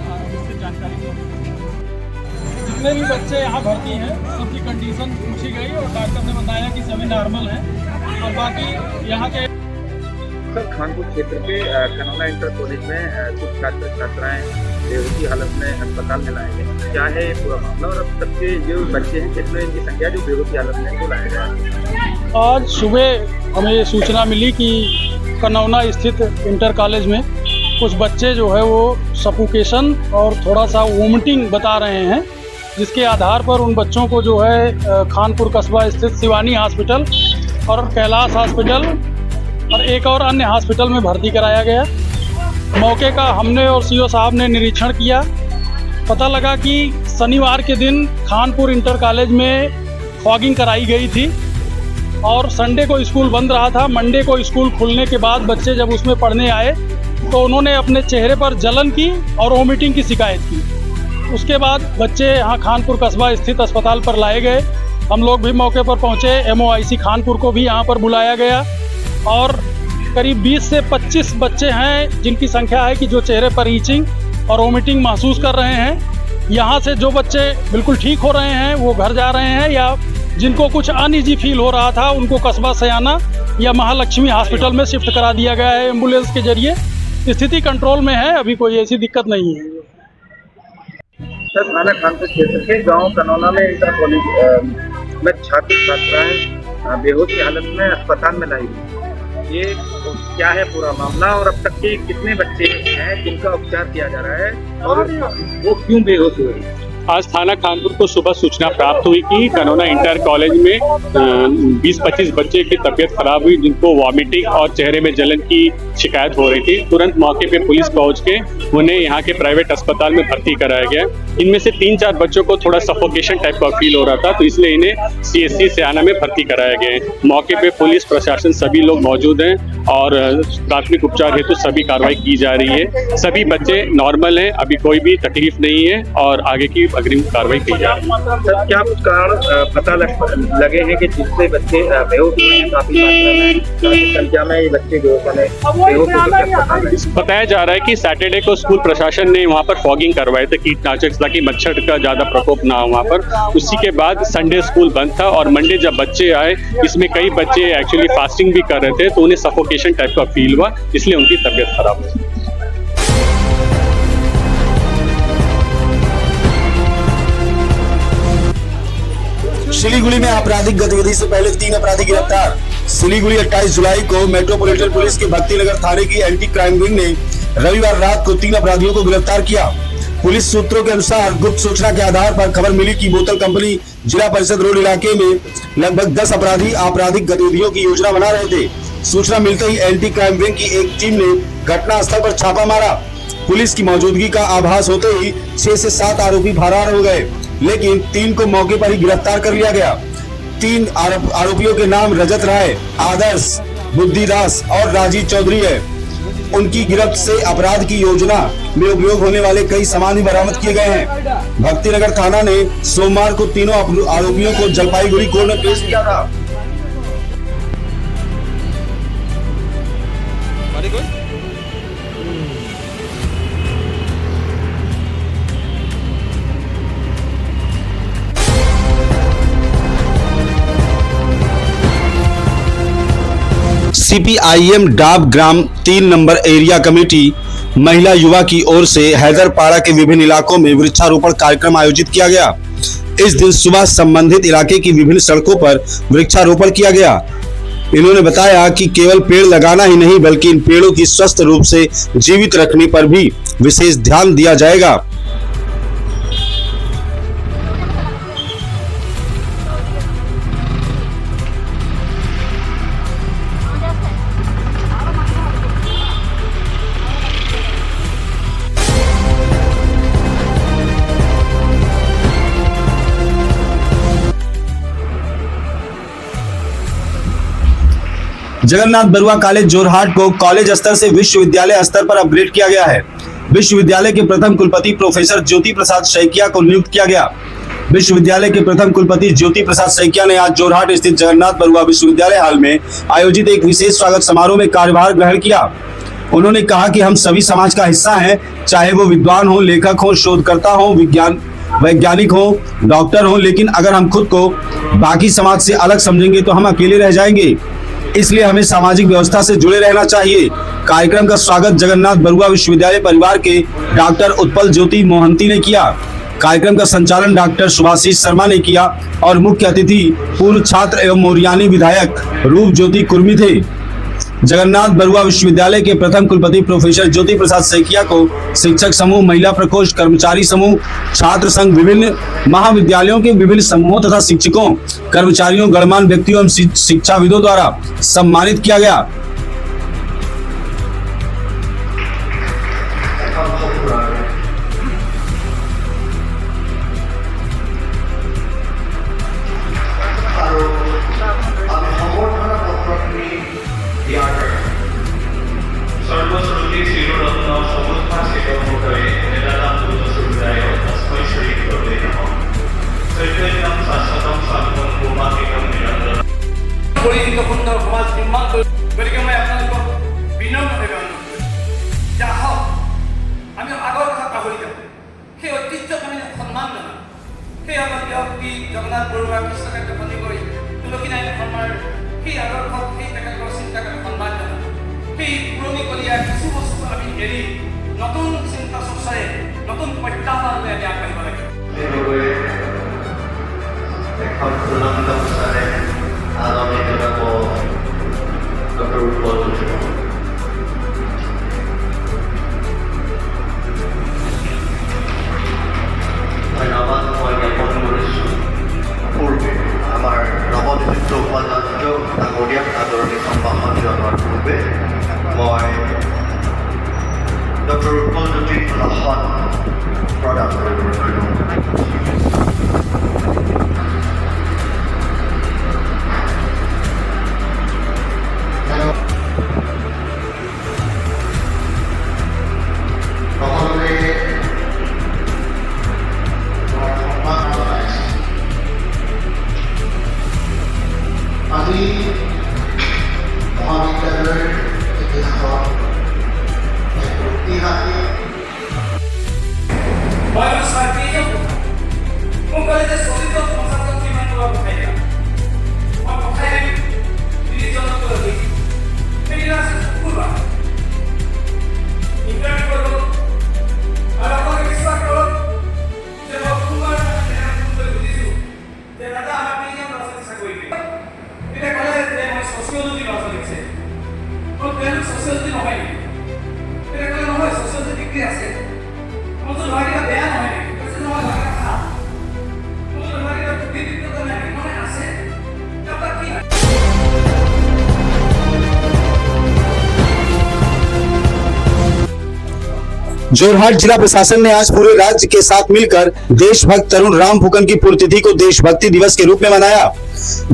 जितने भी बच्चे यहाँ भर्ती हैं सबकी कंडीशन पूछी गई और डॉक्टर ने बताया कि सभी नॉर्मल हैं, और बाकी यहाँ के सर खानपुर क्षेत्र के कनौना इंटर कॉलेज में कुछ छात्र छात्राएं बेहोशी हालत में अस्पताल में लाए गए। क्या है ये पूरा मामला, और अब तक के जो बच्चे हैं कितने इनकी संख्या जो बेहोशी हालत में को लाया गया? आज सुबह हमें ये सूचना मिली कि कनौना स्थित इंटर कॉलेज में कुछ बच्चे जो है वो सफोकेशन और थोड़ा सा वोमिटिंग बता रहे हैं, जिसके आधार पर उन बच्चों को जो है खानपुर कस्बा स्थित सिवानी हॉस्पिटल और कैलाश हॉस्पिटल और एक और अन्य हॉस्पिटल में भर्ती कराया गया। मौके का हमने और सीओ साहब ने निरीक्षण किया। पता लगा कि शनिवार के दिन खानपुर इंटर कॉलेज में फॉगिंग कराई गई थी और संडे को स्कूल बंद रहा था। मंडे को स्कूल खुलने के बाद बच्चे जब उसमें पढ़ने आए तो उन्होंने अपने चेहरे पर जलन की और वोमिटिंग की शिकायत की। उसके बाद बच्चे यहाँ खानपुर कस्बा स्थित अस्पताल पर लाए गए। हम लोग भी मौके पर पहुँचे। MOIC खानपुर को भी यहाँ पर बुलाया गया और करीब 20 से 25 बच्चे हैं जिनकी संख्या है कि जो चेहरे पर ईचिंग और वोमिटिंग महसूस कर रहे हैं। यहाँ से जो बच्चे बिल्कुल ठीक हो रहे हैं वो घर जा रहे हैं, या जिनको कुछ अनईजी फील हो रहा था उनको कस्बा सयाना या महालक्ष्मी हॉस्पिटल में शिफ्ट करा दिया गया है एम्बुलेंस के जरिए। स्थिति कंट्रोल में है, अभी कोई ऐसी दिक्कत नहीं है। सर, थाना खानपुर क्षेत्र के गांव कनौना में इंटर कॉलेज में छात्र छात्राएं बेहोश की हालत में अस्पताल में लाई गई। ये क्या है पूरा मामला और अब तक के कितने बच्चे हैं जिनका उपचार किया जा रहा है और वो क्यों बेहोश हुए? आज थाना खानपुर को सुबह सूचना प्राप्त हुई कि कनौना इंटर कॉलेज में 20-25 बच्चे की तबीयत खराब हुई, जिनको वॉमिटिंग और चेहरे में जलन की शिकायत हो रही थी। तुरंत मौके पे पुलिस पहुंच के उन्हें यहाँ के प्राइवेट अस्पताल में भर्ती कराया गया। इनमें से 3-4 बच्चों को थोड़ा सफोकेशन टाइप का फील हो रहा था, तो इसलिए इन्हें CSC सियाना में भर्ती कराया गया है। मौके पे पुलिस प्रशासन सभी लोग मौजूद हैं और प्राथमिक उपचार हेतु सभी कार्रवाई की जा रही है। सभी बच्चे नॉर्मल हैं, अभी कोई भी तकलीफ नहीं है और आगे की अग्रिम कार्रवाई की जा रही है। सर, क्या कुछ कारण पता लगे हैं कि जिससे बच्चे बेहोश हुए हैं? काफी मात्रा में संख्या में ये बच्चे जो बताया जा रहा है कि सैटरडे को स्कूल प्रशासन ने वहाँ पर फॉगिंग करवाए थे कीटनाशक, ताकि मच्छर का ज्यादा प्रकोप ना हो वहाँ पर। उसी के बाद संडे स्कूल बंद था और मंडे जब बच्चे आए, इसमें कई बच्चे एक्चुअली फास्टिंग भी कर रहे थे, तो उन्हें सफोकेशन टाइप का फील हुआ, इसलिए उनकी तबीयत खराब हुई। सिलीगुड़ी में आपराधिक गतिविधि से पहले 3 अपराधी गिरफ्तार। सिलीगुड़ी 28 जुलाई को मेट्रोपॉलिटन पुलिस के भक्तिनगर थाने की एंटी क्राइम विंग ने रविवार रात को 3 अपराधियों को गिरफ्तार किया। पुलिस सूत्रों के अनुसार गुप्त सूचना के आधार पर खबर मिली कि बोतल कंपनी जिला परिषद रोड इलाके में लगभग 10 अपराधी आपराधिक गतिविधियों की योजना बना रहे थे। सूचना मिलते ही एंटी क्राइम विंग की एक टीम ने घटनास्थल पर छापा मारा। पुलिस की मौजूदगी का आभास होते ही 6 से 7 आरोपी फरार हो गए, लेकिन 3 को मौके पर ही गिरफ्तार कर लिया गया। 3 आरोपियों के नाम रजत राय, आदर्श, बुद्धिदास और राजीव चौधरी है। उनकी गिरफ्त से अपराध की योजना में उपयोग होने वाले कई सामान भी बरामद किए गए हैं। भक्तिनगर थाना ने सोमवार को तीनों आरोपियों को जलपाईगुड़ी कोर्ट में पेश किया था। CPIM डाब ग्राम 3 नंबर एरिया कमेटी महिला युवा की ओर से हैदरपाड़ा के विभिन्न इलाकों में वृक्षारोपण कार्यक्रम आयोजित किया गया। इस दिन सुबह संबंधित इलाके की विभिन्न सड़कों पर वृक्षारोपण किया गया। इन्होंने बताया कि केवल पेड़ लगाना ही नहीं, बल्कि इन पेड़ों की स्वस्थ रूप से जीवित रखने पर भी विशेष ध्यान दिया जाएगा। जगन्नाथ बरुआ कॉलेज जोरहाट को कॉलेज स्तर से विश्वविद्यालय स्तर पर अपग्रेड किया गया है। विश्वविद्यालय के प्रथम कुलपति प्रोफेसर ज्योति प्रसाद सैकिया को नियुक्त किया गया। विश्वविद्यालय के प्रथम कुलपति ज्योति प्रसाद सैकिया ने आज जोरहाट स्थित जगन्नाथ बरुआ विश्वविद्यालय हाल में आयोजित एक विशेष स्वागत समारोह में कार्यभार ग्रहण किया। उन्होंने कहा कि हम सभी समाज का हिस्सा हैं, चाहे वो विद्वान हो, लेखक हो, शोधकर्ता हो, वैज्ञानिक हो, डॉक्टर हो, लेकिन अगर हम खुद को बाकी समाज से अलग समझेंगे तो हम अकेले रह जाएंगे। इसलिए हमें सामाजिक व्यवस्था से जुड़े रहना चाहिए। कार्यक्रम का स्वागत जगन्नाथ बरुआ विश्वविद्यालय परिवार के डॉक्टर उत्पल ज्योति मोहंती ने किया। कार्यक्रम का संचालन डॉक्टर सुभाषीष शर्मा ने किया और मुख्य अतिथि पूर्व छात्र एवं मोरियानी विधायक रूप ज्योति कुर्मी थे। जगन्नाथ बरुआ विश्वविद्यालय के प्रथम कुलपति प्रोफेसर ज्योति प्रसाद सैकिया को शिक्षक समूह, महिला प्रकोष्ठ, कर्मचारी समूह, छात्र संघ, विभिन्न महाविद्यालयों के विभिन्न समूहों तथा शिक्षकों, कर्मचारियों, गणमान्य व्यक्तियों एवं शिक्षाविदों द्वारा सम्मानित किया गया। সুন্দর সমাজ নির্মাণ কৰি গতিকে মই আপোনালোকক বিনম্ৰভাৱে অনুৰোধ কৰিছোঁ যে আহক আমি আগৰ কথা পাহৰি যাওঁ, সেই ঐতিহ্যক আমি সন্মান জনাওঁ। সেই আমাৰ ব্যক্তি জগন্নাথ বৰুৱা, কৃষ্ণকান্ত সন্দিকৈ, তুলসীনাৰায়ণ শৰ্মাৰ সেই আদৰ্শক, সেই তেখেতলোকৰ চিন্তাক আমি সন্মান জনাওঁ। সেই পুৰণিকলীয়া কিছু বস্তু আমি নতুন চিন্তা চৰ্চাৰে নতুন প্ৰত্যাহ্বানলৈ আমি আগবাঢ়িব লাগিব। এখন চূড়ান্ত প্ৰচাৰে আগামী জনাব ডক্টৰ উৎপল ধন্যবাদ মই জ্ঞাপন কৰিছোঁ। পূৰ্বে আমাৰ নৱনিযুক্ত উপাচাৰ্য ডাঙৰীয়াক আদৰণি সম্ভাষণ জনোৱাৰ পূৰ্বে মই ডক্টৰ উৎপল জ্যোতিক ভাষণ প্ৰদান কৰিবলৈ আজি মহাবিদ্যালয়ৰ ইতিহাসত এক ঐতিহাসিক মোক ক'লে যে চলিত সমাজত কিমান টকা পঠাই দিয়া মই পঠাই দিম 30জনক ক'লে সেইদিনা আছে শুকুৰবাৰ ইণ্টাৰভিউ কৰিব আৰু আপোনালোকে বিশ্বাস কৰক যে মই শুকুৰবাৰ বুজিছোঁ যে দাদা আমাৰ 3জন ল'ৰা ছোৱালী চাকৰি দিয়ে এতিয়া ক'লে যে মই ছচিয়লজি ল'ৰা ছোৱালী দিছে মই তেওঁলোক ছচিয়লজি নহয় নেকি এতিয়া ক'লে নহয় ছচিয়লজি ডিগ্ৰী আছে মই তো ল'ৰাকেইটা বেয়া নহয় নেকি কৈছে নহয় ল'ৰাকেইটা ভাল जोरहाट जिला प्रशासन ने आज पूरे राज्य के साथ मिलकर देशभक्त तरुण राम फुकन की पुण्यतिथि को देशभक्ति दिवस के रूप में मनाया।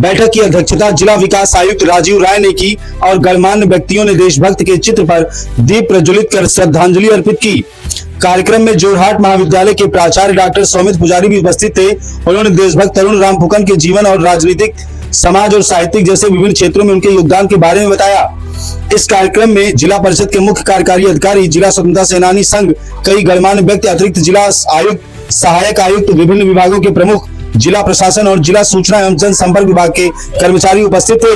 बैठक की अध्यक्षता जिला विकास आयुक्त राजीव राय ने की और गणमान्य व्यक्तियों ने देशभक्त के चित्र पर दीप प्रज्वलित कर श्रद्धांजलि अर्पित की। कार्यक्रम में जोरहाट महाविद्यालय के प्राचार्य डॉक्टर सौमित पुजारी भी उपस्थित थे। उन्होंने देशभक्त तरुण राम फुकन के जीवन और राजनीतिक, समाज और साहित्यिक जैसे विभिन्न क्षेत्रों में उनके योगदान के बारे में बताया। इस कार्यक्रम में जिला परिषद के मुख्य कार्यकारी अधिकारी, जिला स्वतंत्रता सेनानी संघ, कई गणमान्य व्यक्ति, अतिरिक्त जिला आयुक्त, सहायक आयुक्त, विभिन्न विभागों के प्रमुख, जिला प्रशासन और जिला सूचना एवं जनसंपर्क विभाग के कर्मचारी उपस्थित थे।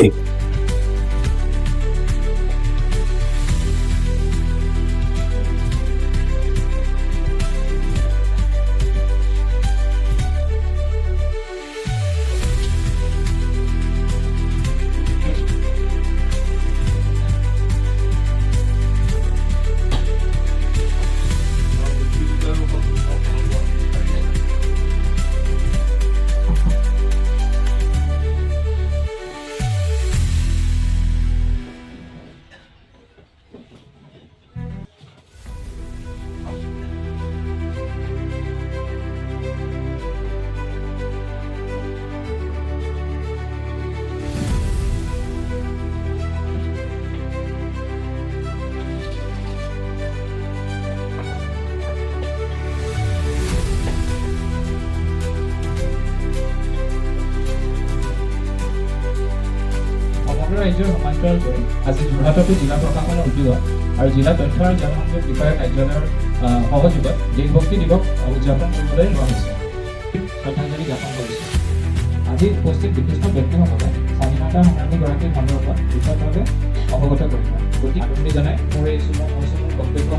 ৰাজ্যৰ সমান্তৰালকৈ আজি যোৰহাটতো জিলা প্ৰশাসনৰ উদ্যোগত আৰু জিলা তথ্য আৰু জনসংযোগ বিষয়া কাৰ্যালয়ৰ সহযোগত দেশভক্তি দিৱস উদযাপন কৰিবলৈ লোৱা হৈছে। শ্ৰদ্ধাঞ্জলি জ্ঞাপন কৰিছোঁ। আজি উপস্থিত বিশিষ্ট ব্যক্তিসকলে স্বাধীনতা সংগ্ৰামীগৰাকীৰ সন্দৰ্ভত বিশদভাৱে অৱগত কৰিব। গতিকে আদৰণি জনাই মোৰ এই বক্তব্য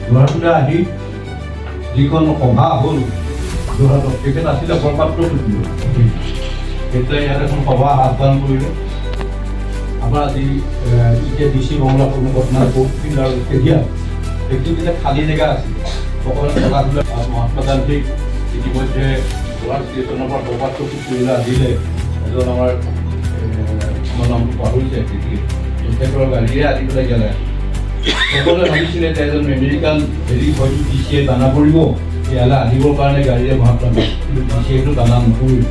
যোৰহাটলৈ আহি যিখন সভা হ'ল যোৰহাটত তেখেত আছিলে বৰপাত্ৰ তেতিয়া ইয়াত এখন সভা আহ্বান কৰিলে আমাৰ আজি এতিয়া DC মংগলা সন্মুখত মানে বহুত ফিল্ড আৰু ষ্টেডিয়াম সেইটো যেতিয়া খালী জেগা আছিল সকলোৱে খেলা ধূলা মহাত্মা গান্ধীক ইতিমধ্যে যোৰহাট ষ্টেচনৰ পৰা বৰপাত্ৰ পুখুৰীলৈ দিলে এজন আমাৰ নামটো পাহৰিছে তেখেতৰ গাড়ীৰে আদি পেলাই গেলে সকলোৱে ভাবিছিলে যে এজন আমেৰিকান হেৰি হয়তো DCয়ে দানা কৰিব ইয়ালৈ আহিবৰ কাৰণে গাড়ীৰে মহাত্মা গান্ধী কিন্তু DCয়েটো দানা নকৰিল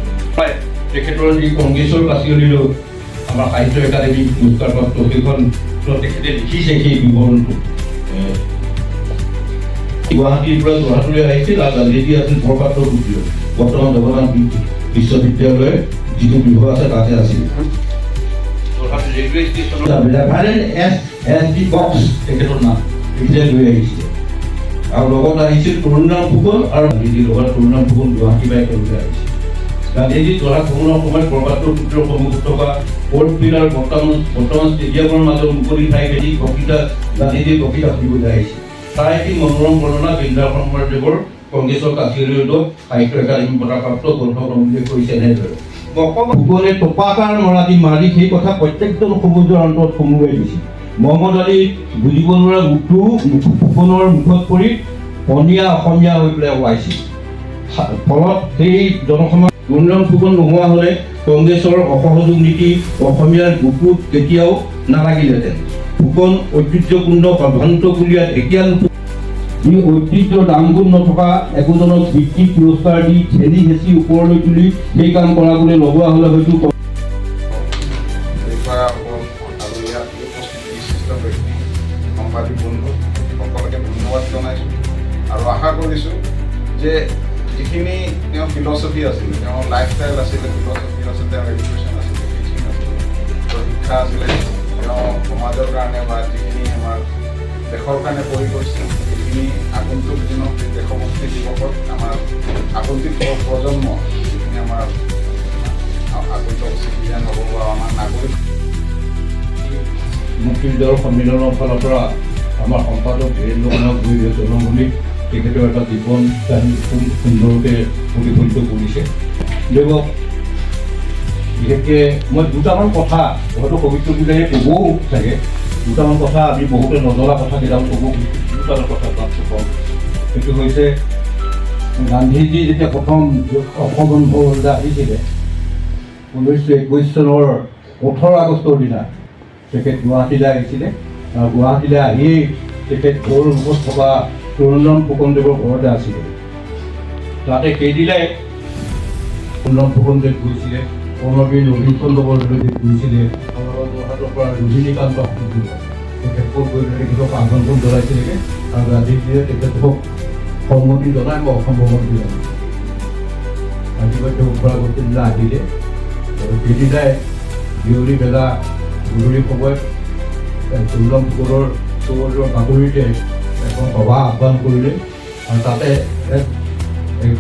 তেখেতৰ যি কংগ্ৰেছৰ কাচিয়লিলৈ আমাৰ সাহিত্য একাডেমী পুৰস্কাৰপ্ৰাপ্ত সেইখন তেখেতে লিখিছে সেই বিৱৰণটো গুৱাহাটীৰ পৰা যোৰহাটলৈ আহিছিল আৰু গান্ধীজী আছিল বৰপাত্ৰ পুত্ৰীয় বৰ্তমান জগন্নাথ বিশ্ববিদ্যালয়ৰ যিটো বিভাগ আছে তাতে আছিল যোৰহাট ৰেলৱে ষ্টেচনৰ বক্স তেখেতৰ নাম তেখেতে লৈ আহিছিলে আৰু লগত আহিছিল তৰুণৰাম ফুকন আৰু গান্ধীজীৰ লগত তৰুণৰাম ফুকন গুৱাহাটী পৰা একেলগে আহিছিল গান্ধীজী যোৰহাট ভ্ৰমণৰ সময়ত বৰপাত্ৰ পুত্ৰৰ সন্মুখত থকা ফ'ৰ্ট ফিল্ড আৰু বৰ্তমান ষ্টেডিয়ামৰ মাজত মুকলি ঠাই ভেটি গান্ধীজীৰ কবিতা শুনিবলৈ আহিছিল তাৰ এটি মনোৰম বৰ্ণনা বৃন্দাবন শংকৰদেৱৰ কংগ্ৰেছৰ কাচিয়লিলৈ সাহিত্য একাডেমী বঁটাপ্ৰাপ্ত গ্ৰন্থত উল্লেখ কৰিছে এনেদৰে ফুকনে টপাকাৰ মৰাদি মাৰি সেই কথা প্ৰত্যেকজন সমাজৰ অন্তৰত সোমোৱাই দিছিল মহম্মদ আলী বুজিব নোৱাৰা উঠো ফুকনৰ মুখত পৰি পনীয়া অসমীয়া হৈ পেলাই ওলাইছিল ফলত সেই জনসমাজ তৰুণৰাম ফুকন নোহোৱা হ'লে কংগ্ৰেছৰ অসহযোগ নীতি অসমীয়াৰ বুকুত কেতিয়াও নালাগিলেহেঁতেন ফুকন ঐতিহ্যপূৰ্ণ ভ্ৰান্তকুলীয়াত এতিয়া ই ঐতিহ্যৰ দামগুণ নথকা একোজনক বৃত্তি পুৰস্কাৰ দি ঠেলি হেঁচি ওপৰলৈ তুলি সেই কাম কৰাবলৈ লগোৱা হ'লে হয়তো সাংবাদিক বন্ধু সকলোকে ধন্যবাদ জনাইছোঁ আৰু আশা কৰিছোঁ যে যিখিনি তেওঁৰ ফিলচফি আছিলে তেওঁৰ লাইফষ্টাইল আছিলে ফিলচফি আছিলে তেওঁৰ এডুকেশ্যন আছিলে টিচিং আছিলে শিক্ষা আছিলে তেওঁ সমাজৰ কাৰণে বা যিখিনি আমাৰ দেশৰ কাৰণে কৰি গৈছে সেইখিনি আগন্তুক দিনত দেশভক্তি দিৱসত আমাৰ আগন্তুক প্ৰজন্ম যিখিনি আমাৰ আগন্তুক চিটিজেন হ'ব বা আমাৰ নাগৰিক মুক্তিযুদ্ধৰ সন্মিলনৰ ফালৰ পৰা আমাৰ সম্পাদক বীৰেন্দ্ৰনাথ জনমূলিক তেখেতৰ এটা জীৱন কাহিনী খুব সুন্দৰকৈ প্ৰতিফলিত কৰিছে দেৱক বিশেষকৈ মই দুটামান কথা হয়তো কবিত্ৰবিলাকে ক'বও চাগে দুটামান কথা আমি বহুতে নজনা কথা কেইটামান ক'ব দুটামান কথা ক'ম সেইটো হৈছে গান্ধীজী যেতিয়া প্ৰথম অসম বন্ধলৈ আহিছিলে 1921 চনৰ 18 আগষ্টৰ দিনা তেখেত গুৱাহাটীলৈ আহিছিলে আৰু গুৱাহাটীলৈ আহিয়েই তেখেত ঘৰৰ ৰুমত থকা তৰুণৰাম ফুকনদেৱৰ ঘৰতে আছিলে তাতে সেইদিনাই তৰুণৰাম ফুকনদেৱ গৈছিলে কৰ্মবীৰ নবীন চন্দ্ৰ বৰদলৈ গৈছিলে যোৰহাটৰ পৰা ৰজনীকান্ত তেখেতক গৈ তেখেতক আমন্ত্ৰণ জনাইছিলেগৈ আৰু গান্ধীজীয়ে তেখেতক সন্মতি জনাই মই অসম ভ্ৰমণ কৰিলোঁ ৰাতিপুৱা উপৰাগত দিনা আহিলে আৰু সেইদিনাই বিয়লি বেলা গধূলি সময়ত তৰুণৰাম ফুকনৰ চৌহদৰ বাতৰিতে এখন সভা আহ্বান কৰিলে আৰু তাতে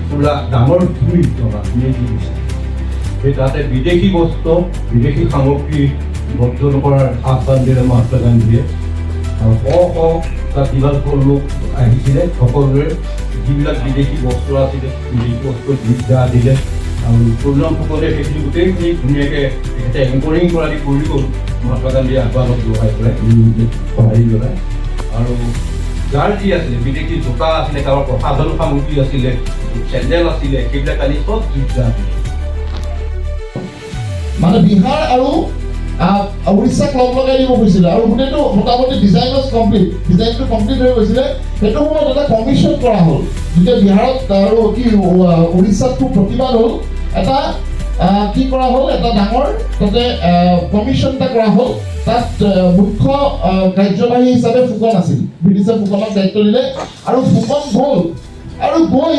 পুৰা ডাঙৰ ধুই জনা দি দিছে সেই তাতে বিদেশী বস্ত্ৰ বিদেশী সামগ্ৰী বৰ্জন কৰাৰ আহ্বান দিলে মহাত্মা গান্ধীয়ে আৰু তাত যিমান লোক আহিছিলে সকলোৰে যিবিলাক বিদেশী বস্ত্ৰ আছিলে বিদেশী বস্ত্ৰ বিদ্যা দিলে আৰু তৰুণৰাম ফুকনে সেইখিনি গোটেইখিনি ধুনীয়াকৈ তেখেতে এংকৰিং কৰা দি কৰি গ'ল মহাত্মা গান্ধীয়ে আহ্বানত জনাই পেলাই সঁহাৰি জনায় আৰু যাৰ যি আছিলে বিদেশী জোতা আছিলে কাৰোবাৰ প্ৰসাধন সামগ্ৰী আছিলে চেণ্ডেল আছিলে সেইবিলাক আনি চব বিদ্যা আছিলে মানে বিহাৰ আৰু উৰিষ্যাক লগ লগাই দিব খুজিছিলে আৰু গোটেইটো মোটামুটি ডিজাইনটো কমপ্লিট হৈ গৈছিলে সেইটো সময়ত এটা কমিশ্যন কৰা হ'ল যেতিয়া বিহাৰত আৰু কি উৰিষ্যাত খুব প্ৰতিবাদ হ'ল এটা কি কৰা হ'ল এটা ডাঙৰ তাতে কমিশ্যন এটা কৰা হ'ল তাত মুখ্য কাৰ্যবাহী হিচাপে ফুকন আছিল ব্ৰিটিছে ফুকনক দায়িত্ব দিলে আৰু ফুকন গ'ল আৰু গৈ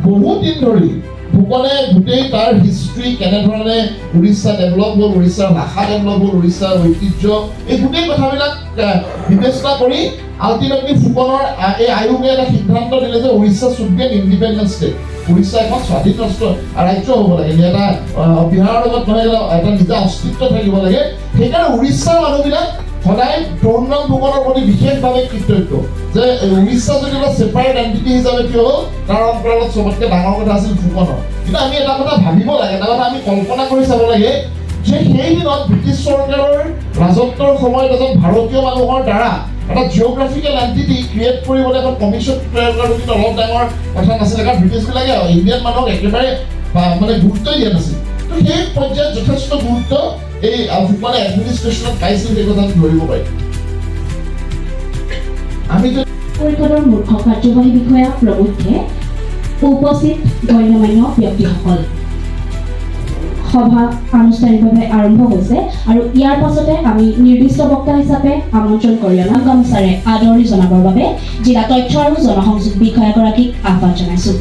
বহুত দিন ধৰি ফুকনে গোটেই তাৰ হিষ্ট্ৰী কেনেধৰণে উৰিষ্যা ডেভেলপ হ'ল উৰিষ্যাৰ ভাষা ডেভেলপ হ'ল উৰিষ্যাৰ ঐতিহ্য এই গোটেই কথাবিলাক বিবেচনা কৰি আল্টিমেটলি ফুকনৰ এই আয়োগে এটা সিদ্ধান্ত দিলে যে Orissa should be N independent state Orissa এখন স্বাধীন ৰাজ্য হ'ব লাগে এটা বিহাৰৰ লগত নহয় এটা নিজা অস্তিত্ব থাকিব লাগে সেইকাৰণে উৰিষ্যাৰ মানুহবিলাক সদায় তৰুণৰাম ফুকনৰ প্ৰতি বিশেষভাৱে কৃতজ্ঞ যে উৰিষ্যা যদি এটা ছেপাৰেট এণ্টিটি হিচাপে কিয় হ'ল তাৰ অন্তৰালত চবতকৈ ডাঙৰ কথা আছিল ফুকনৰ কিন্তু আমি এটা কথা ভাবিব লাগে এটা কথা আমি কল্পনা কৰি চাব লাগে যে সেই দিনত ব্ৰিটিছ চৰকাৰৰ ৰাজত্বৰ সময়ত এজন ভাৰতীয় মানুহৰ দ্বাৰা এটা জিঅ'গ্ৰাফিকেল এণ্টিটি ক্ৰিয়েট কৰিবলৈ এখন কমিশ্যন তৈয়াৰ কৰাটো কিন্তু অলপ ডাঙৰ কথা নাছিলে, কাৰণ ব্ৰিটিছবিলাকে ইণ্ডিয়ান মানুহক একেবাৰে মানে গুৰুত্বই দিয়া নাছিল। তো সেই পৰ্যায়ত যথেষ্ট গুৰুত্ব এই মানে এডমিনিষ্ট্ৰেশ্যনত পাইছিল, সেই কথা ধৰিব পাৰি। আমি পৰিষদৰ মুখ্য কাৰ্যবাহী বিষয়া প্ৰমুখ্যে উপস্থিত গণ্যমান্য ব্যক্তিসকল, সভা আনুষ্ঠানিকভাৱে আৰম্ভ হৈছে আৰু ইয়াৰ পাছতে আমি নিৰ্দিষ্ট বক্তা হিচাপে আমন্ত্ৰণ কৰি অনা গামোচাৰে আদৰণি জনাবৰ বাবে জিলা তথ্য আৰু জনসংযোগ বিষয়াগৰাকীক আহ্বান জনাইছোঁ।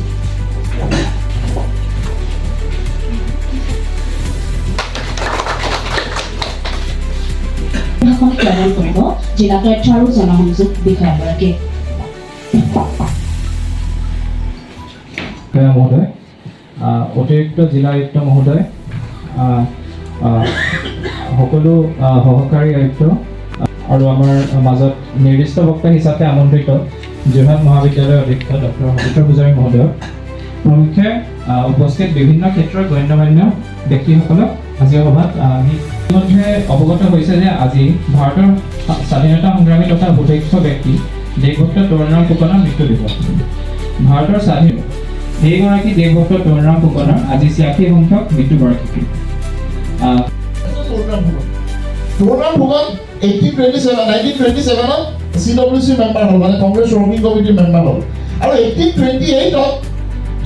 ভাষণ প্ৰদান কৰিব জিলা তথ্য আৰু জনসংযোগ বিষয়াগৰাকীয়ে। মহোদয়, অতিৰিক্ত জিলা আয়ুক্ত মহোদয়, সকলো সহকাৰী আয়ুক্ত আৰু আমাৰ মাজত নিৰ্দিষ্ট বক্তা হিচাপে আমন্ত্ৰিত যোৰহাট মহাবিদ্যালয়ৰ অধ্যক্ষ ডক্টৰ সবিত্ৰ পূজাৰী মহোদয় প্ৰমুখ্যে উপস্থিত বিভিন্ন ক্ষেত্ৰৰ গণ্যমান্য ব্যক্তিসকলক আজিৰ সভাত আমি ইতিমধ্যে অৱগত হৈছে যে আজি ভাৰতৰ স্বাধীনতা সংগ্ৰামী তথা সুদক্ষ ব্যক্তি দেশভক্ত তৰুণৰাম ফুকনৰ মৃত্যু দিৱস। ভাৰতৰ স্বাধীন এইগৰাকী দেশভক্ত তৰুণৰাম ফুকনৰ আজি ৮৬ সংখ্যক মৃত্যুবাৰ্ষিকী। তৰুণৰাম ফুকন 1927ত CWC মেম্বাৰ হ'ল, মানে কংগ্ৰেছ ৱৰ্কিং কমিটিৰ মেম্বাৰ হ'ল, আৰু 1828ত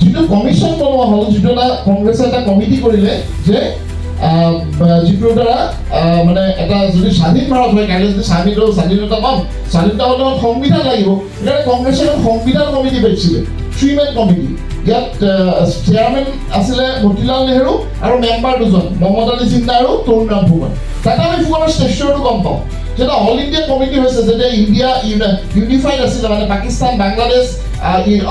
যিটো কমিশ্যন বনোৱা হ'ল, যিটো এটা কংগ্ৰেছে এটা কমিটি কৰিলে যে যিটোৰ দ্বাৰা মানে এটা যদি স্বাধীন ভাৰত হয়, কাইলৈ যদি স্বাধীনতা পাম, স্বাধীনতা হ'লে সংবিধান লাগিব, সেইকাৰণে কংগ্ৰেছে এখন সংবিধান কমিটি পাইছিলে, 3-man কমিটি। ইয়াত চেয়াৰমেন আছিলে মতিলাল নেহেৰু আৰু মেম্বাৰ দুজন মহম্মদ আলী জিন্না আৰু তৰুণৰাম ফুকন। তাতে আমি ফুকনৰ ষ্টেচাৰটো গম পাওঁ, যেটা অল ইণ্ডিয়া কমিটি হৈছে, যেতিয়া ইণ্ডিয়া ইউনিফাইড আছিলে, মানে পাকিস্তান, বাংলাদেশ,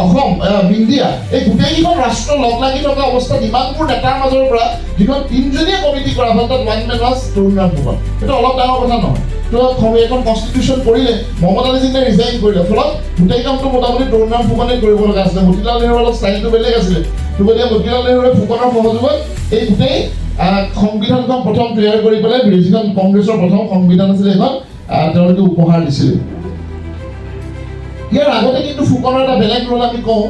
অসম, ইণ্ডিয়া, এই গোটেইকেইখন ৰাষ্ট্ৰ লগ লাগি থকা অৱস্থাত ইমানবোৰ নেতাৰ মাজৰ পৰা যিখন 3জনীয়া কমিটি কৰা হ'ল, তাত 1 man was তৰুণৰাম ফুকন। সেইটো অলপ ডাঙৰ কথা নহয়। তো এখন কনষ্টিটিউশ্যন কৰিলে মহম্মদ আলী জিন্নাই ৰিজাইন কৰিলে, ফলত গোটেই কামটো মোটামুটি তৰুণৰাম ফুকনে কৰিব লগা আছিলে। মতিলাল নেহেৰুৰ অলপ ষ্টাইলটো বেলেগ আছিলে, গতিকে মতিলাল নেহেৰুৱে ফুকনৰ সহযোগত এই গোটেই সংবিধানখন প্ৰথম তৈয়াৰ কৰি পেলাই যিখন কংগ্ৰেছৰ প্ৰথম সংবিধান আছিলে সেইখন তেওঁলোকে উপহাৰ দিছিলে। ইয়াৰ আগতে কিন্তু ফুকনৰ এটা বেলেগ ৰোল আমি কওঁ,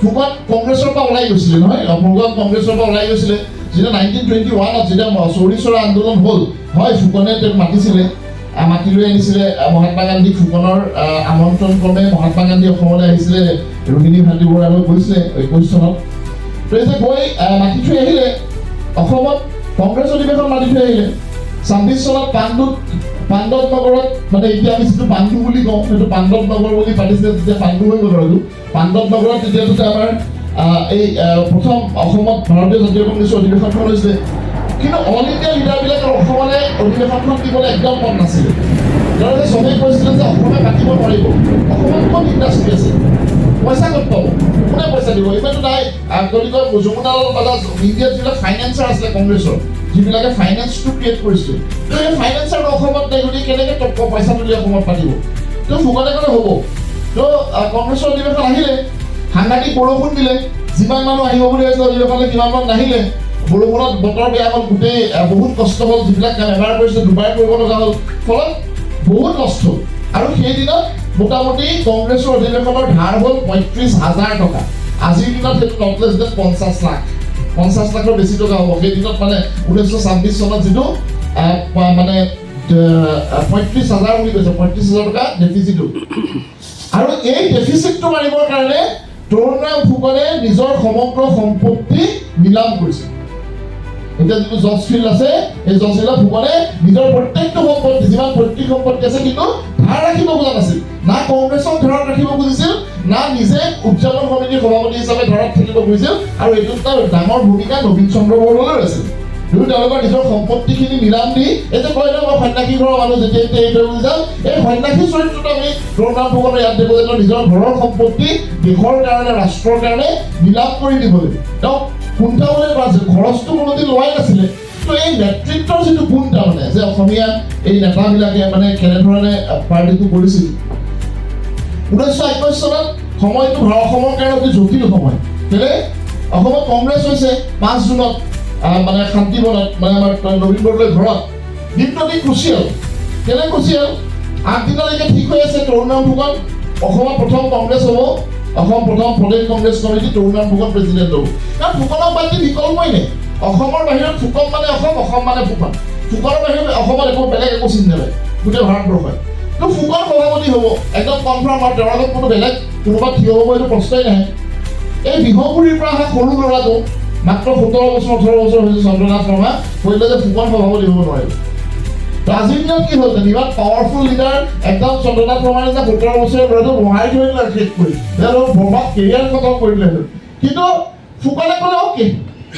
ফুকন কংগ্ৰেছৰ পৰা ওলাই গৈছিলে নহয়, ফুকন কংগ্ৰেছৰ পৰা ওলাই গৈছিলে। যেতিয়া 1921ত যেতিয়া চৌৰি চৌৰা আন্দোলন হ'ল, হয় ফুকনে তেওঁক মাতিছিলে, মাতি লৈ আনিছিলে মহাত্মা গান্ধী। ফুকনৰ আমন্ত্ৰণ ক্ৰমে মহাত্মা গান্ধী অসমলৈ আহিছিলে, ৰোহিণী ভান্তি বৰুৱালৈ গৈছিলে 21 চনত। তো এই যে গৈ মাতি থৈ আহিলে অসমত, কংগ্ৰেছ অধিৱেশন মাতি থৈ আহিলে। 26 চনত পাণ্ডৱ নগৰত, মানে এতিয়া আমি যিটো পাণ্ডু বুলি কওঁ সেইটো পাণ্ডৱ নগৰ বুলি পাতিছিলে, তেতিয়া পাণ্ডু হৈ গ'ল। আৰু পাণ্ডৱ নগৰত তেতিয়াটোতে আমাৰ এই প্ৰথম অসমত ভাৰতীয় জাতীয় কংগ্ৰেছৰ অধিৱেশনখন হৈছিলে। কিন্তু অল ইণ্ডিয়া লিডাৰবিলাকে অসমলৈ অধিৱেশনখন দিবলৈ একদম মন নাছিলে। তেওঁলোকে চবেই কৈছিলে যে অসমে পাতিব নোৱাৰিব, অসমত ক'ত ইণ্ডাষ্ট্ৰী আছে, পইচা ক'ত পাব, কোনে পইচা দিব, ইমানটো নাই। গতিকে যমুনালাল বাজাজ, ইণ্ডিয়াত যিবিলাক ফাইনেন্সাৰ আছিলে কংগ্ৰেছৰ, যিবিলাকে ফাইনেন্সটো ক্ৰিয়েট কৰিছিলে, তো সেই ফাইনেন্সাৰটো অসমত নাই, গতিকে কেনেকৈ পইচা তুলি অসমত পাতিব। তো ফুকনে ক'লে হ'ব। তো কংগ্ৰেছৰ অধিৱেশন আহিলে, সাংঘাতিক বৰষুণ দিলে, যিমান মানুহ আহিব বুলি ভাবিছিলে অধিৱেশনলৈ সিমান মানুহ নাহিলে। বৰষুণত বতৰ বেয়া হ'ল, গোটেই বহুত কষ্ট হ'ল, যিবিলাক কাম এবাৰ কৰিছে দুবাৰ কৰিব লগা হ'ল, ফলত বহুত নষ্ট হ'ল। আৰু সেইদিনত মোটামুটি কংগ্ৰেছৰ অধিৱেশনৰ ধাৰ হ'ল 35,000 টকা। আজিৰ দিনত সেইটো নট লেছ দেন 50 লাখ, 50 লাখৰ বেছি টকা হ'ব। সেই দিনত মানে 1926 চনত যিটো মানে 35,000 বুলি কৈছে, 35,000 টকা ডেফিচিট হ'ল। আৰু এই ডেফিচিটটো মাৰিবৰ কাৰণে তৰুণৰাম ফুকনে নিজৰ সমগ্ৰ সম্পত্তি নিলাম কৰিছে। এতিয়া যিটো জজ ফিল্ড আছে, এই জজ ফিল্ডত ফুকনে নিজৰ প্ৰত্যেকটো সম্পত্তি, যিমান পৈতৃক সম্পত্তি আছে, কিন্তু ধাৰ ৰাখিব খোজা নাছিল। না কংগ্ৰেছক ধাৰত ৰাখিব খুজিছিল, না নিজে উদযাপন সমিতিৰ সভাপতি হিচাপে ধাৰত থাকিব খুজিছিল। আৰু এইটোত তাৰ ডাঙৰ ভূমিকা নবীন চন্দ্ৰ বৰদলৈৰ আছিল। কিন্তু তেওঁলোকৰ নিজৰ সম্পত্তিখিনি নিলাম দি, এই যে কয় নহয় সন্যাসী ঘৰৰ মানুহ যেতিয়া এতিয়া এইটো বুলি যাওঁ, এই সন্যাসী চৰিত্ৰটো আমি তৰুণৰাম ফুকনৰ ইয়াত দেখোঁ যে নিজৰ ঘৰৰ সম্পত্তি দেশৰ কাৰণে, ৰাষ্ট্ৰৰ কাৰণে নিলাম কৰি দিবলৈ তেওঁ কুণ্ঠাবলৈ পাইছিল, খৰচটো কোনোদিন লোৱাই নাছিলে। তো এই নেতৃত্বৰ যিটো গুণ তাৰমানে, যে অসমীয়া এই নেতাবিলাকে মানে কেনেধৰণে পাৰ্টিটো কৰিছিল। 1921 চনত সময়টো অসমৰ কাৰণে অতি জটিল সময়। কেলে অসমত কংগ্ৰেছ হৈছে 5 জুনত, মানে শান্তিবনত, মানে আমাৰ নবীন বৰদলৈৰ ঘৰত দিনটো অতি ক্ৰুচিয়েল কেনে ক্ৰুচিয়েল আগদিনালৈকে ঠিক হৈ আছে তৰুণৰাম ফুকন অসমৰ প্ৰথম কংগ্ৰেছ হ'ব অসম প্ৰথম প্ৰদেশ কংগ্ৰেছ কমিটি তৰুণৰাম ফুকন প্ৰেচিডেণ্ট হ'ব কাৰণ ফুকনক বাদ দি বিকল্পই নাই অসমৰ বাহিৰত ফুকন মানে অসম মানে ফুকন ফুকনৰ বাহিৰত অসমত একো বেলেগ একো চিন নাপায় গোটেই ভাৰতবৰ্ষত তো ফুকন সভাপতি হ'ব একদম কনফাৰ্ম আৰু তেওঁৰ লগত কোনো বেলেগ কোনোবা থিয় হ'ব এইটো প্ৰশ্নই নাহে এই বিহগুৰিৰ পৰা অহা সৰু ল'ৰাটো মাত্ৰ 17 বছৰ 18 বছৰ হৈছে চন্দ্ৰনাথ শৰ্মা কৈলে যে ফুকন সভাপতি হ'ব নোৱাৰিব তো আজিৰ দিনত কি হ'ল ইমান পাৱাৰফুল লিডাৰ একদম চন্দ্ৰনাথ শৰ্মাৰ যে 17 বছৰৰ ল'ৰাটো বহাই থৈ দিলে শেষ কৰি বৰবাদ কেৰিয়াৰ খতম কৰিলে কিন্তু ফুকনে ক'লে অ'কে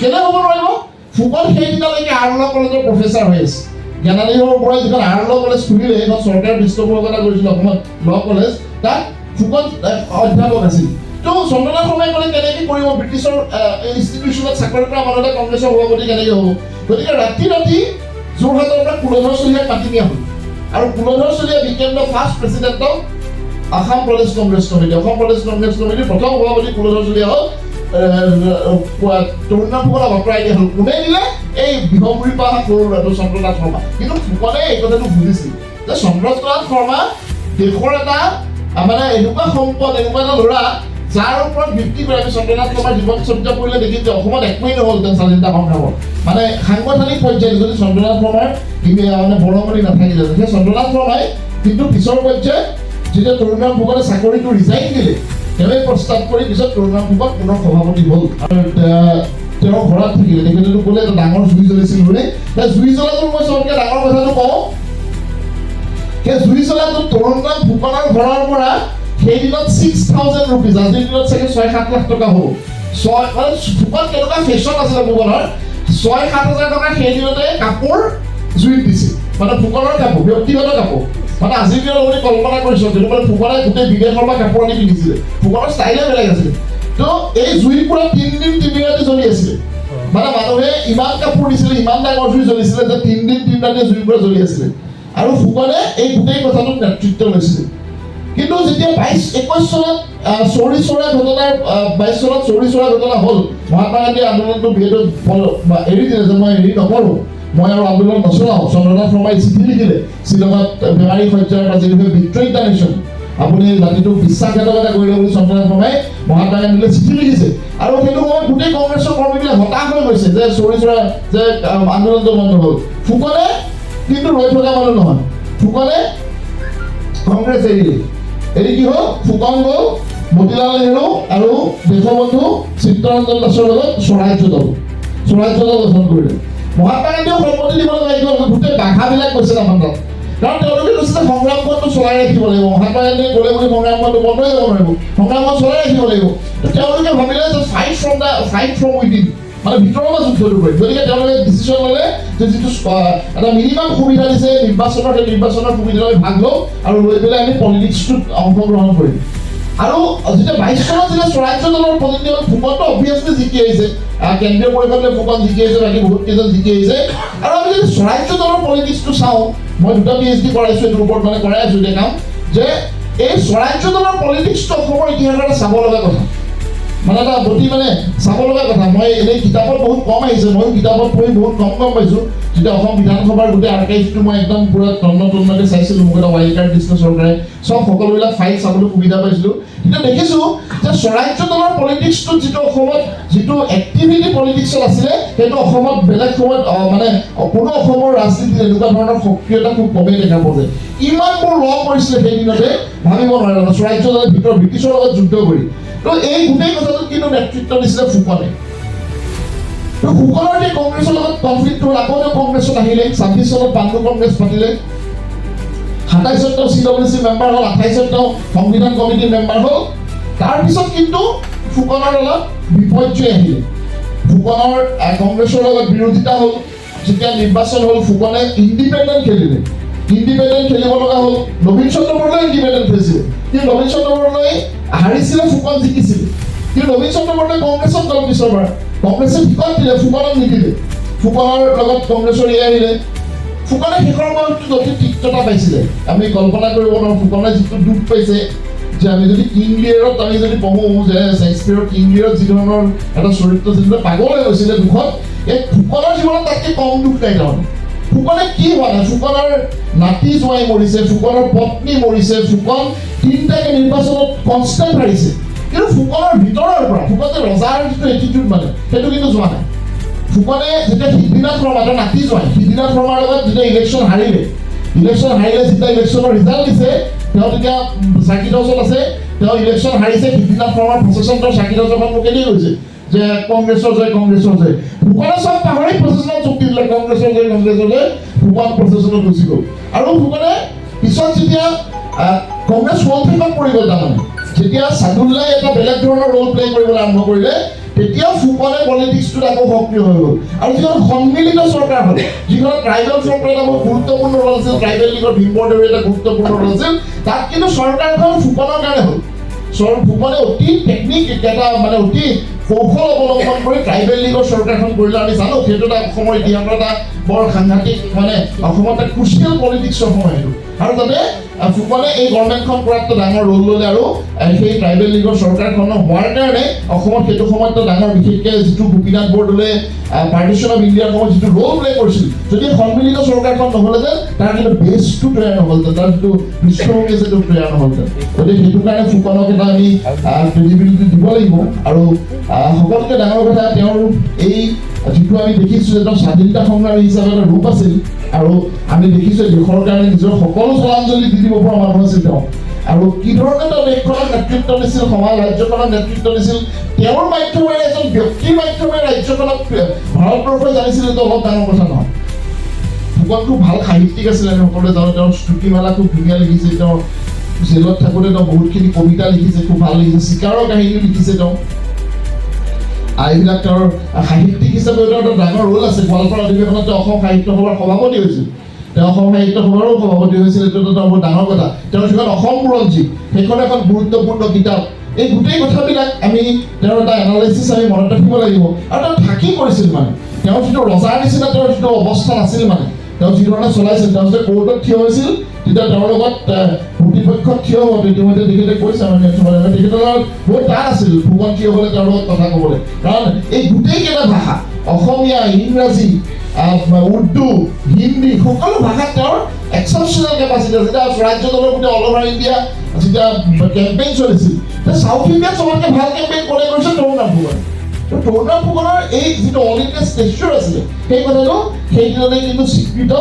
কেলে হ'ব নোৱাৰিব ফুকন সেইদিনালৈকে আৰলা কলেজৰ প্ৰফেচাৰ হৈ আছে জ্ঞানালীহৰ পৰা যিখন আৰলা কলেজ খুলিলে এইখন চৰকাৰে পৃষ্ঠপোষকতা কৰিছিল অসমত ল কলেজ তাত ফুকন অধ্যাপক আছিল তো চন্দ্ৰনাথ শৰ্মাই ক'লে কেনেকৈ কৰিব ব্ৰিটিছৰ ইনষ্টিটিউশ্যনত চাকৰি কৰা মানুহ এটা কংগ্ৰেছৰ সভাপতি কেনেকৈ হ'ব গতিকে ৰাতি যোৰহাটৰ পৰা কুলধৰ চলিয়াক মাতি নিয়া হ'ল আৰু Kuladhar Chaliha became the first president of Assam Pradesh Congress committee Assam Pradesh Congress কমিটিৰ প্ৰথম সভাপতি কুলধৰ চলিয়া হ'ল তৰুণৰাম ফুকনক আঁতৰাই দিয়া হ'ল কোনে দিলে এই বিহগুৰিৰ পৰা অহা সৰু ল'ৰাটো চন্দ্ৰনাথ শৰ্মা কিন্তু ফুকনে এই কথাটো বুজিছিল যে চন্দ্ৰনাথ শৰ্মা দেশৰ এটা মানে এনেকুৱা সম্পদ এনেকুৱা এটা ল'ৰা যাৰ ওপৰত ভিত্তি কৰি আমি চন্দ্ৰনাথ শৰ্মাৰ জীৱন চৰ্চা কৰিলে দেখিম যে অসমত একোৱেই নহ'লহেঁতেন স্বাধীনতা সংগ্ৰামত মানে সাংগঠনিক পৰ্যায়ত যদি চন্দ্ৰনাথ শৰ্মাৰ মানে বৰঙণি নাথাকিলে সেই চন্দ্ৰনাথ শৰ্মাই কিন্তু পিছৰ পৰ্যায়ত যেতিয়া তৰুণৰাম ফুকনে চাকৰিটো ৰিজাইন দিলে তেওঁই প্ৰস্তাৱ কৰি পিছত তৰুণৰাম ফুকন পুনৰ সভাপতি হ'ল আৰু তেওঁ ঘৰত থাকিলে তেখেতেতো ক'লে এটা ডাঙৰ জুই জ্বলিছিল বুলি জুই জ্বলাটো মই চবতকৈ ডাঙৰ কথাটো কওঁ সেই জুই জ্বলাটো তৰুণৰাম ফুকনৰ ঘৰৰ পৰা সেই দিনত 6,000 rupees আজিৰ দিনত চাগে 6-7 লাখ টকা হ'ব মানে ফুকন কেনেকুৱা ফেশ্বন আছিলে ফুকনৰ 6-7 হাজাৰ টকা সেই দিনতে কাপোৰ জুইত দিছিল মানে ফুকনৰ কাপোৰ ব্যক্তিগত কাপোৰ মানে আজিৰ দিনত আপুনি কল্পনা কৰিছোঁ যিটো মানে ফুকনে গোটেই বিদেশৰ পৰা কাপোৰ আনি পিন্ধিছিলে ফুকনৰ ষ্টাইলে বেলেগ আছিলে তো এই জুই পুৰা 3 দিন 3 ৰাতি জ্বলি আছিলে মানে মানুহে ইমান কাপোৰ দিছিলে ইমান ডাঙৰ জুই জ্বলিছিলে যে 3 দিন 3 ৰাতি জুই পুৰা জ্বলি আছিলে আৰু ফুকনে এই গোটেই কথাটোত নেতৃত্ব লৈছিলে কিন্তু যেতিয়া 21 চনত চৌৰি চৰা ঘটনা 22 চনত চৌৰি চৰা ঘটনা হ'ল মহাত্মা গান্ধী আন্দোলনটো বিহেতু এৰি দিলে যে মই হেৰি নকৰোঁ মই আৰু আন্দোলন নচলাওঁ চন্দ্ৰনাথ শৰ্মাই চিঠি লিখিলে শ্বিলঙত বেমাৰী সজ্জাৰ যিটো বিদ্ৰোহ ইণ্টাৰনেশ্যন আপুনি জাতিটোক বিশ্বাসঘাতকতা কৰিলে বুলি চন্দ্ৰনাথ শৰ্মাই মহাত্মা গান্ধীলৈ চিঠি লিখিছে আৰু সেইটো সময়ত গোটেই কংগ্ৰেছৰ কৰ্মীবিলাক হতাশ হৈ গৈছে যে চৌৰি চৰা যে আন্দোলনটো বন্ধ হ'ল ফুকনে কিন্তু ৰৈ থকা মানুহ নহয় ফুকনে কংগ্ৰেছ এৰি কি হ'ল ফুকন গ'ল মতিলাল নেহৰু আৰু দেশবন্ধু চিত্তৰঞ্জন দাসৰ লগত স্বৰাজ্য দল গঠন কৰিলে মহাত্মা গান্ধীয়েও সন্মতি দিব লাগিব গোটেই বাধাবিলাক কৈছিল আমাৰ তাত কাৰণ তেওঁলোকে কৈছে যে সংগ্ৰামখনটো চলাই ৰাখিব লাগিব মহাত্মা গান্ধীয়ে ক'লে বুলি সংগ্ৰামখনটো বন্ধই হ'ব নোৱাৰিব সংগ্ৰামখন চলাই ৰাখিব লাগিব তেওঁলোকে ভাবিলে যে ফাইট ফ্ৰম উইদিন মানে ভিতৰৰ পৰা যুদ্ধটো কৰিম গতিকে তেওঁলোকে ডিচিশ্যন ল'লে যে যিটো এটা মিনিমাম সুবিধা দিছে নিৰ্বাচনৰ সুবিধালৈ ভাগ লওঁ আৰু লৈ পেলাই আমি পলিটিক্সটোত অংশগ্ৰহণ কৰিম আৰু যেতিয়া 22 চনত যেতিয়া স্বৰাজ্য দলৰ প্ৰতিনিধি হ'ল ফুকনটো অবভিয়াছলি জিকি আহিছে কেন্দ্ৰীয় পৰিষদলৈ ফুকন জিকি আহিছে বাকী বহুত কেইজন জিকি আহিছে আৰু আমি যদি স্বৰাজ্য দলৰ পলিটিক্সটো চাওঁ মই 2টা PhD কৰাইছোঁ এইটোৰ ওপৰত মানে কৰাই আছোঁ এতিয়া কাম যে এই স্বৰাজ্য দলৰ পলিটিক্সটো অসমৰ ইতিহাসৰ এটা চাব লগা কথা মানে এটা অতি মানে চাব লগা কথা মই এনেই কিতাপত বহুত কম আহিছে ময়ো কিতাপত পঢ়ি বহুত কম পাইছোঁ যেতিয়া অসম বিধানসভাৰ গোটেই আৰ্কাইভটো মই একদম পুৰা তন্নতন্নকৈ চাইছিলোঁ মোক এটা ৱাইল্ড কাৰ্ড দিছিলে চৰকাৰে সকলোবিলাক ফাইল চাবলৈ সুবিধা পাইছিলোঁ কিন্তু দেখিছোঁ যে স্বৰাজ্য দলৰ পলিটিক্সটোত যিটো অসমত যিটো এক্টিভিটি পলিটিক্সত আছিলে সেইটো অসমত বেলেগ সময়ত মানে কোনো অসমৰ ৰাজনীতিত এনেকুৱা ধৰণৰ সক্ৰিয়তা খুব কমেই দেখা পোৱা যায় ইমানবোৰ ল কৰিছিলে সেইদিনতে ভাবিব নোৱাৰে স্বৰাজ্য দলৰ ভিতৰত ব্ৰিটিছৰ লগত যুদ্ধ কৰি তো এই গোটেই কথাটোত কিন্তু নেতৃত্ব দিছিলে ফুকনে তো ফুকনৰ এই কংগ্ৰেছৰ লগত কনফ্লিক্ট হ'ল আকৌ তেওঁ কংগ্ৰেছত আহিলে 26 চনত বান্ধু কংগ্ৰেছ পাতিলে 27 তেওঁ CWC মেম্বাৰ হ'ল 28 তেওঁ সংবিধান কমিটিৰ মেম্বাৰ হ'ল তাৰপিছত কিন্তু ফুকনৰ লগত বিপৰ্যয় আহিলে ফুকনৰ কংগ্ৰেছৰ লগত বিৰোধিতা হ'ল যেতিয়া নিৰ্বাচন হ'ল ফুকনে ইণ্ডিপেণ্ডেণ্ট খেলিব লগা হ'ল নবীন চন্দ্ৰ বৰদলৈ ইণ্ডিপেণ্ডেণ্ট খেলিছিলে কিন্তু নবীন চন্দ্ৰ বৰদলৈ হাৰিছিলে ফুকন জিকিছিলে কিন্তু নবীন চন্দ্ৰ বৰদলৈ কংগ্ৰেছত গ'ল পিছৰ পৰা কংগ্ৰেছে টিকট দিলে ফুকনক নিদিলে ফুকনৰ লগত কংগ্ৰেছৰ আহিলে ফুকনে শেষৰ সময়ত অতি তিক্ততা পাইছিলে আমি কল্পনা কৰিব নোৱাৰোঁ ফুকনে যিটো দুখ পাইছে যে আমি যদি কিং লিয়েৰত আমি যদি পঢ়োঁ যে শ্বেক্সপিয়েৰৰ কিং লিয়েৰত যি ধৰণৰ এটা চৰিত্ৰ যিটো পাগল হৈ গৈছিলে দুখত এই ফুকনৰ জীৱনত তাতকৈ কম দুখ নাই তাৰমানে ফুকনে কি হোৱা নাই? ফুকনৰ নাতি জোৱাই মৰিছে, ফুকনৰ পত্নী মৰিছে, ফুকন তিনিটাকে নিৰ্বাচনত কনষ্টেণ্ট হাৰিছে, কিন্তু ফুকনৰ ভিতৰৰ পৰা ফুকন যে ৰজাৰ যিটো এটিটিউড মানে সেইটো কিন্তু যোৱা নাই। ফুকনে যেতিয়া সিদ্ধিনাথ শৰ্মা তাৰ নাতি জোৱাই সিদ্ধিনাথ শৰ্মাৰ লগত যেতিয়া ইলেকশ্যন হাৰিলে যেতিয়া ইলেকশ্যনৰ ৰিজাল্ট দিছে, তেওঁ তেতিয়া চাৰ্কিট হাউচত আছে, তেওঁ ইলেকশ্যন হাৰিছে, সিদ্ধিনাথ শৰ্মাৰ প্ৰচেছন তেওঁ চাৰ্কিট হাউচৰ সন্মুখেদি গৈছে যে কংগ্ৰেছৰ জয়। ফুকনে চব পাহৰি প্ৰচেছনত চুক্তি দিলে, কংগ্ৰেছৰ জয়। ফুকন প্ৰচেছনত গুচি গ'ল। আৰু ফুকনে পিছত যেতিয়া কংগ্ৰেছ ৱৰ্ল্ড পৰি গ'ল, তাৰমানে যেতিয়া চাদুল্লাই এটা বেলেগ ধৰণৰ ৰোল প্লে কৰিবলৈ আৰম্ভ কৰিলে, তেতিয়া ফুকনে পলিটিক্সটোত আকৌ সক্ৰিয় হৈ গ'ল। আৰু যিখন সন্মিলিত চৰকাৰ হ'ল, যিখন ট্ৰাইবেল ফ্ৰণ্টৰ এটা বহুত গুৰুত্বপূৰ্ণ ৰ'ল আছিল, ট্ৰাইবেল লীগৰ ভীমবৰদেৱৰ এটা গুৰুত্বপূৰ্ণ ৰ'ল আছিল, তাত কিন্তু চৰকাৰখন ফুকনৰ কাৰণে হ'ল। ফুকনে অতি টেকনিক এটা মানে অতি কৌশল অৱলম্বন কৰি ট্ৰাইবেল লীগৰ চৰকাৰখন কৰিলে। আমি জানো সেইটো এটা অসমৰ ইতিহাসৰ এটা বৰ সাংঘাতিক মানে অসমত এটা ক্ৰুচিয়েল পলিটিক্সৰ সময় এইটো। আৰু তাতে ফুকনে এই গভৰ্ণমেণ্টখন কৰাত ডাঙৰ ৰোল ল'লে। আৰু সেই ট্ৰাইবেল লীগৰ চৰকাৰখন হোৱাৰ কাৰণে অসমত সেইটো সময়ত ডাঙৰ বিশেষকৈ যিটো গোপীনাথ বৰদলৈ পাৰ্টিশ্যন অফ ইণ্ডিয়াৰ সময়ত যিটো ৰোল প্লে কৰিছিল, যদি সন্মিলিত চৰকাৰখন নহ'লেহেঁতেন তাৰ কিন্তু বেছটো তৈয়াৰ নহ'লহেঁতেন, তাৰ যিটো পৃষ্ঠভূমি আছে সেইটো তৈয়াৰ নহ'লহেঁতেন। গতিকে সেইটো কাৰণে ফুকনক এটা আমি ক্ৰেডিবিলিটি দিব লাগিব। আৰু সকলোতকৈ ডাঙৰ কথা, তেওঁৰ এই যিটো আমি দেখিছোঁ যে তেওঁ স্বাধীনতা সংগ্ৰামী হিচাপে এটা ৰূপ আছিল, আৰু আমি দেখিছোঁ দেশৰ কাৰণে নিজৰ সকলো জলাঞ্জলি দি দিব পৰা মানুহ আছিল তেওঁ। আৰু কি ধৰণে তেওঁ দেশখনৰ নেতৃত্ব দিছিল, সমাজ ৰাজ্যখনৰ নেতৃত্ব দিছিল, তেওঁৰ মাধ্যমেৰে এজন ব্যক্তিৰ মাধ্যমেৰে ৰাজ্যখনক ভাৰতবৰ্ষই জানিছিল, এইটো অলপ ডাঙৰ কথা নহয়। ফুকন খুব ভাল সাহিত্যিক আছিলে, আমি সকলোৱে জানো। তেওঁৰ স্তুতিমালা খুব ধুনীয়া লিখিছে, তেওঁ জেলত থাকোঁতে তেওঁ বহুতখিনি কবিতা লিখিছে, খুব ভাল লিখিছে, চিকাৰৰ কাহিনী লিখিছে তেওঁ। এইবিলাক তেওঁৰ সাহিত্যিক হিচাপে এটা ডাঙৰ ৰোল আছে। গোৱালপাৰা অধিৱেশনত তেওঁ অসম সাহিত্য সভাৰ সভাপতি হৈছিল, তেওঁ অসম সাহিত্য সভাৰো সভাপতি হৈছিল, এইটো এটা বহুত ডাঙৰ কথা। তেওঁৰ যিখন অসম বুৰঞ্জী সেইখন এখন গুৰুত্বপূৰ্ণ কিতাপ। এই গোটেই কথাবিলাক আমি তেওঁৰ এটা এনালাইচিছ আমি মনত ৰাখিব লাগিব। আৰু তেওঁ থাকি কৰিছিল, মানে তেওঁৰ যিটো ৰজাৰ নিচিনা তেওঁৰ যিটো অৱস্থা নাছিল, মানে তেওঁ যিধৰণে চলাইছিল, তেওঁ যেতিয়া কোৰ্টত থিয় হৈছিল তেতিয়া তেওঁৰ লগত প্ৰতিপক্ষত থিয় হোৱাটো ইতিমধ্যে তেখেতে কৈছে, মানে তেখেতৰ লগত বহুত টান আছিল ফুকন থিয় হ'লে তেওঁৰ লগত কথা ক'বলৈ। কাৰণ এই গোটেইকেইটা ভাষা, অসমীয়া, ইংৰাজী, উৰ্দু, হিন্দী, সকলো ভাষাত তেওঁৰ এক্সেপশ্যনেল কেপাচিটি আছে। যেতিয়া ৰাজ্য দলৰ গোটেই অল অভাৰ ইণ্ডিয়া যেতিয়া কেম্পেইন চলিছিল, চাউথ ইণ্ডিয়াত চবতকৈ ভাল কেম্পেইন কোনে কৰিছে? তৰুণৰাম ফুকনে। তৰুণৰাম ফুকনৰ এই যিটো অল ইণ্ডিয়া ষ্টেচাৰ আছিলে, সেই কথাটো সেইদিনতে কিন্তু স্বীকৃত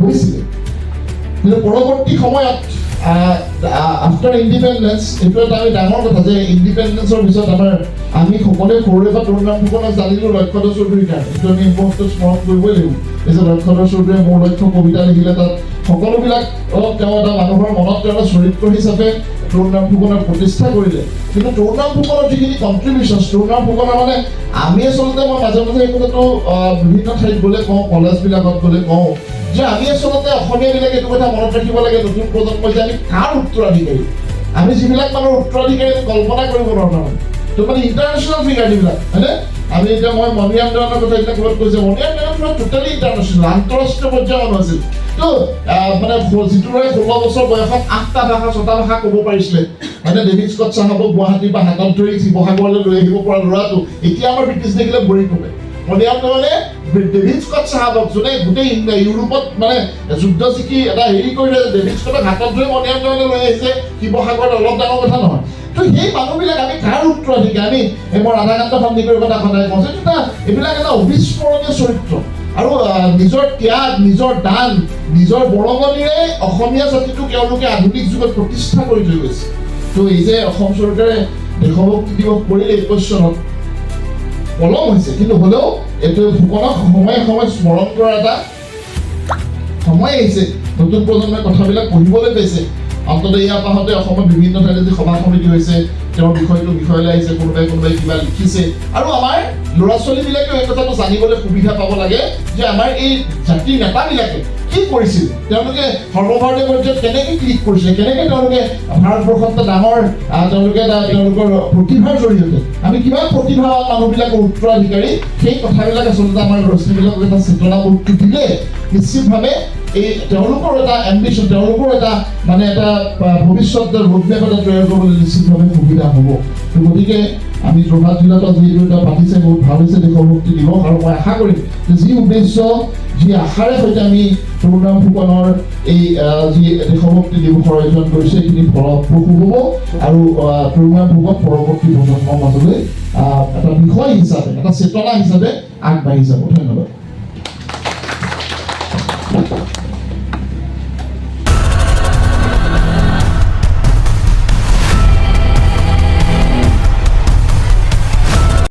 হৈছিলে। কিন্তু পৰৱৰ্তী সময়ত আফটাৰ ইণ্ডিপেণ্ডেঞ্চ, এইটো এটা আমি ডাঙৰ কথা যে ইণ্ডিপেণ্ডেঞ্চৰ পিছত আমি সকলোৱে সৰুৰে পৰা তৰুণৰাম ফুকনক জানিলোঁ লক্ষ্যধৰ চৌধুৰীৰ কাৰণে। এইটো আমি ইম্পৰ্টেণ্ট স্মৰণ কৰিবই লাগিব। এই যে লক্ষ্যধৰ চৌধুৰীয়ে মোৰ লক্ষ্য কবিতা লিখিলে, তাত সকলোবিলাক তেওঁ এটা মানুহৰ মনত তেওঁ এটা চৰিত্ৰ হিচাপে তৰুণৰাম ফুকনক প্ৰতিষ্ঠা কৰিলে। কিন্তু তৰুণৰাম ফুকনৰ যিখিনি কণ্ট্ৰিবিউশ্যন, তৰুণৰাম ফুকনৰ মানে আমি আচলতে মই মাজে মাজে এই কথাটো বিভিন্ন ঠাইত গ'লে কওঁ, কলেজবিলাকত গ'লে কওঁ যে আমি আচলতে অসমীয়াবিলাকে এইটো কথা মনত ৰাখিব লাগে, নতুন প্ৰজন্মই যে আমি কাৰ উত্তৰাধিকাৰী। আমি যিবিলাক মানুহৰ উত্তৰাধিকাৰী কল্পনা কৰিব নোৱাৰোঁ, তাৰমানে তো মানে ইণ্টাৰনেশ্যনেল ফিগাৰ যিবিলাক, হয়নে? আমি এতিয়া মই মণিৰাম দেৱানৰ কথা এতিয়া ক'ৰবাত কৈছে, মণিৰাম দেৱান টোটেলি ইণ্টাৰনেশ্যনেল, আন্তঃৰাষ্ট্ৰীয় পৰ্যায়ৰ মানুহ আছিল। তো মানে যিটো 16 বছৰ বয়সত 8টা ভাষা 6টা ভাষা ক'ব পাৰিছিলে, মানে ডেভিড স্কট চাহাবক গুৱাহাটীৰ পৰা হাতত ধৰি শিৱসাগৰলৈ লৈ আহিব পৰা ল'ৰাটো এতিয়া আমাৰ ব্ৰিটিছ দেখিলে ভৰি পৰে। মণিৰাম দেৱানে ডেভিড স্কট চাহাবক, যোনে গোটেই ইউৰোপত মানে যুদ্ধ জিকি এটা হেৰি কৰিলে, ডেভিড স্কটক হাতত ধৰি মণিৰাম দেৱানে লৈ আহিছে শিৱসাগৰত, অলপ ডাঙৰ কথা নহয়। তো সেই মানুহবিলাক আমি কাৰ উত্তৰাধিকাৰী? আমি মই ৰাধাকান্ত সন্দিকৈৰ কথা সদায় কওঁ যে এইবিলাক এটা অবিস্মৰণীয় চৰিত্ৰ। আৰু নিজৰ ত্যাগ, নিজৰ দান, নিজৰ বৰঙণিৰে অসমীয়া জাতিটোক তেওঁলোকে আধুনিক যুগত প্ৰতিষ্ঠা কৰি থৈ গৈছে। তো এই যে অসম চৰকাৰে দেশভক্তি দিৱস কৰিলে 21 চনত, পলম হৈছে, কিন্তু হ'লেও এইটো ফুকনক সময়ে সময়ে স্মৰণ কৰাৰ এটা সময় আহিছে। নতুন প্ৰজন্মই কথাবিলাক পঢ়িবলৈ পাইছে। অন্ততঃ ইয়াৰ পাছতে অসমত বিভিন্ন ঠাইত যি সভা সমিতি হৈছে, তেওঁৰ বিষয়লৈ আহিছে, কোনোবাই কিবা লিখিছে। আৰু আমাৰ ল'ৰা ছোৱালীবিলাকেও এই কথাটো জানিবলৈ সুবিধা পাব লাগে যে আমাৰ এই জাতিৰ নেতাবিলাকে কি কৰিছিল, তেওঁলোকে সৰ্বভাৰতীয় পৰ্যায়ত কেনেকৈ ক্লিক কৰিছিলে, কেনেকৈ তেওঁলোকে ভাৰতবৰ্ষত এটা ডাঙৰ তেওঁলোকৰ প্ৰতিভাৰ জৰিয়তে আমি কিমান প্ৰতিভাৱান মানুহবিলাকৰ উত্তৰাধিকাৰী, সেই কথাবিলাক আচলতে আমাৰ ল'ৰা ছোৱালীবিলাকক এটা চেতনাবোধ দিলে নিশ্চিতভাৱে এই তেওঁলোকৰ এটা এম্বিশ্যন, তেওঁলোকৰ এটা মানে এটা ভৱিষ্যত ৰোডমেপ এটা তৈয়াৰ কৰিবলৈ নিশ্চিতভাৱে সুবিধা হ'ব। গতিকে আমি যোৰহাট জিলাতো যিটো এটা পাতিছে বহুত ভাল হৈছে দেশভক্তি দিৱস আৰু মই আশা কৰিম যে যি উদ্দেশ্য যি আশাৰে সৈতে আমি তৰুণৰাম ফুকনৰ এই যি দেশভক্তি দিৱসৰ আয়োজন কৰিছে এইখিনি ফলপ্ৰসূ হ'ব আৰু তৰুণৰাম ফুকন পৰৱৰ্তী প্ৰজন্মৰ মাজলৈ এটা বিষয় হিচাপে এটা চেতনা হিচাপে আগবাঢ়ি যাব। ধন্যবাদ।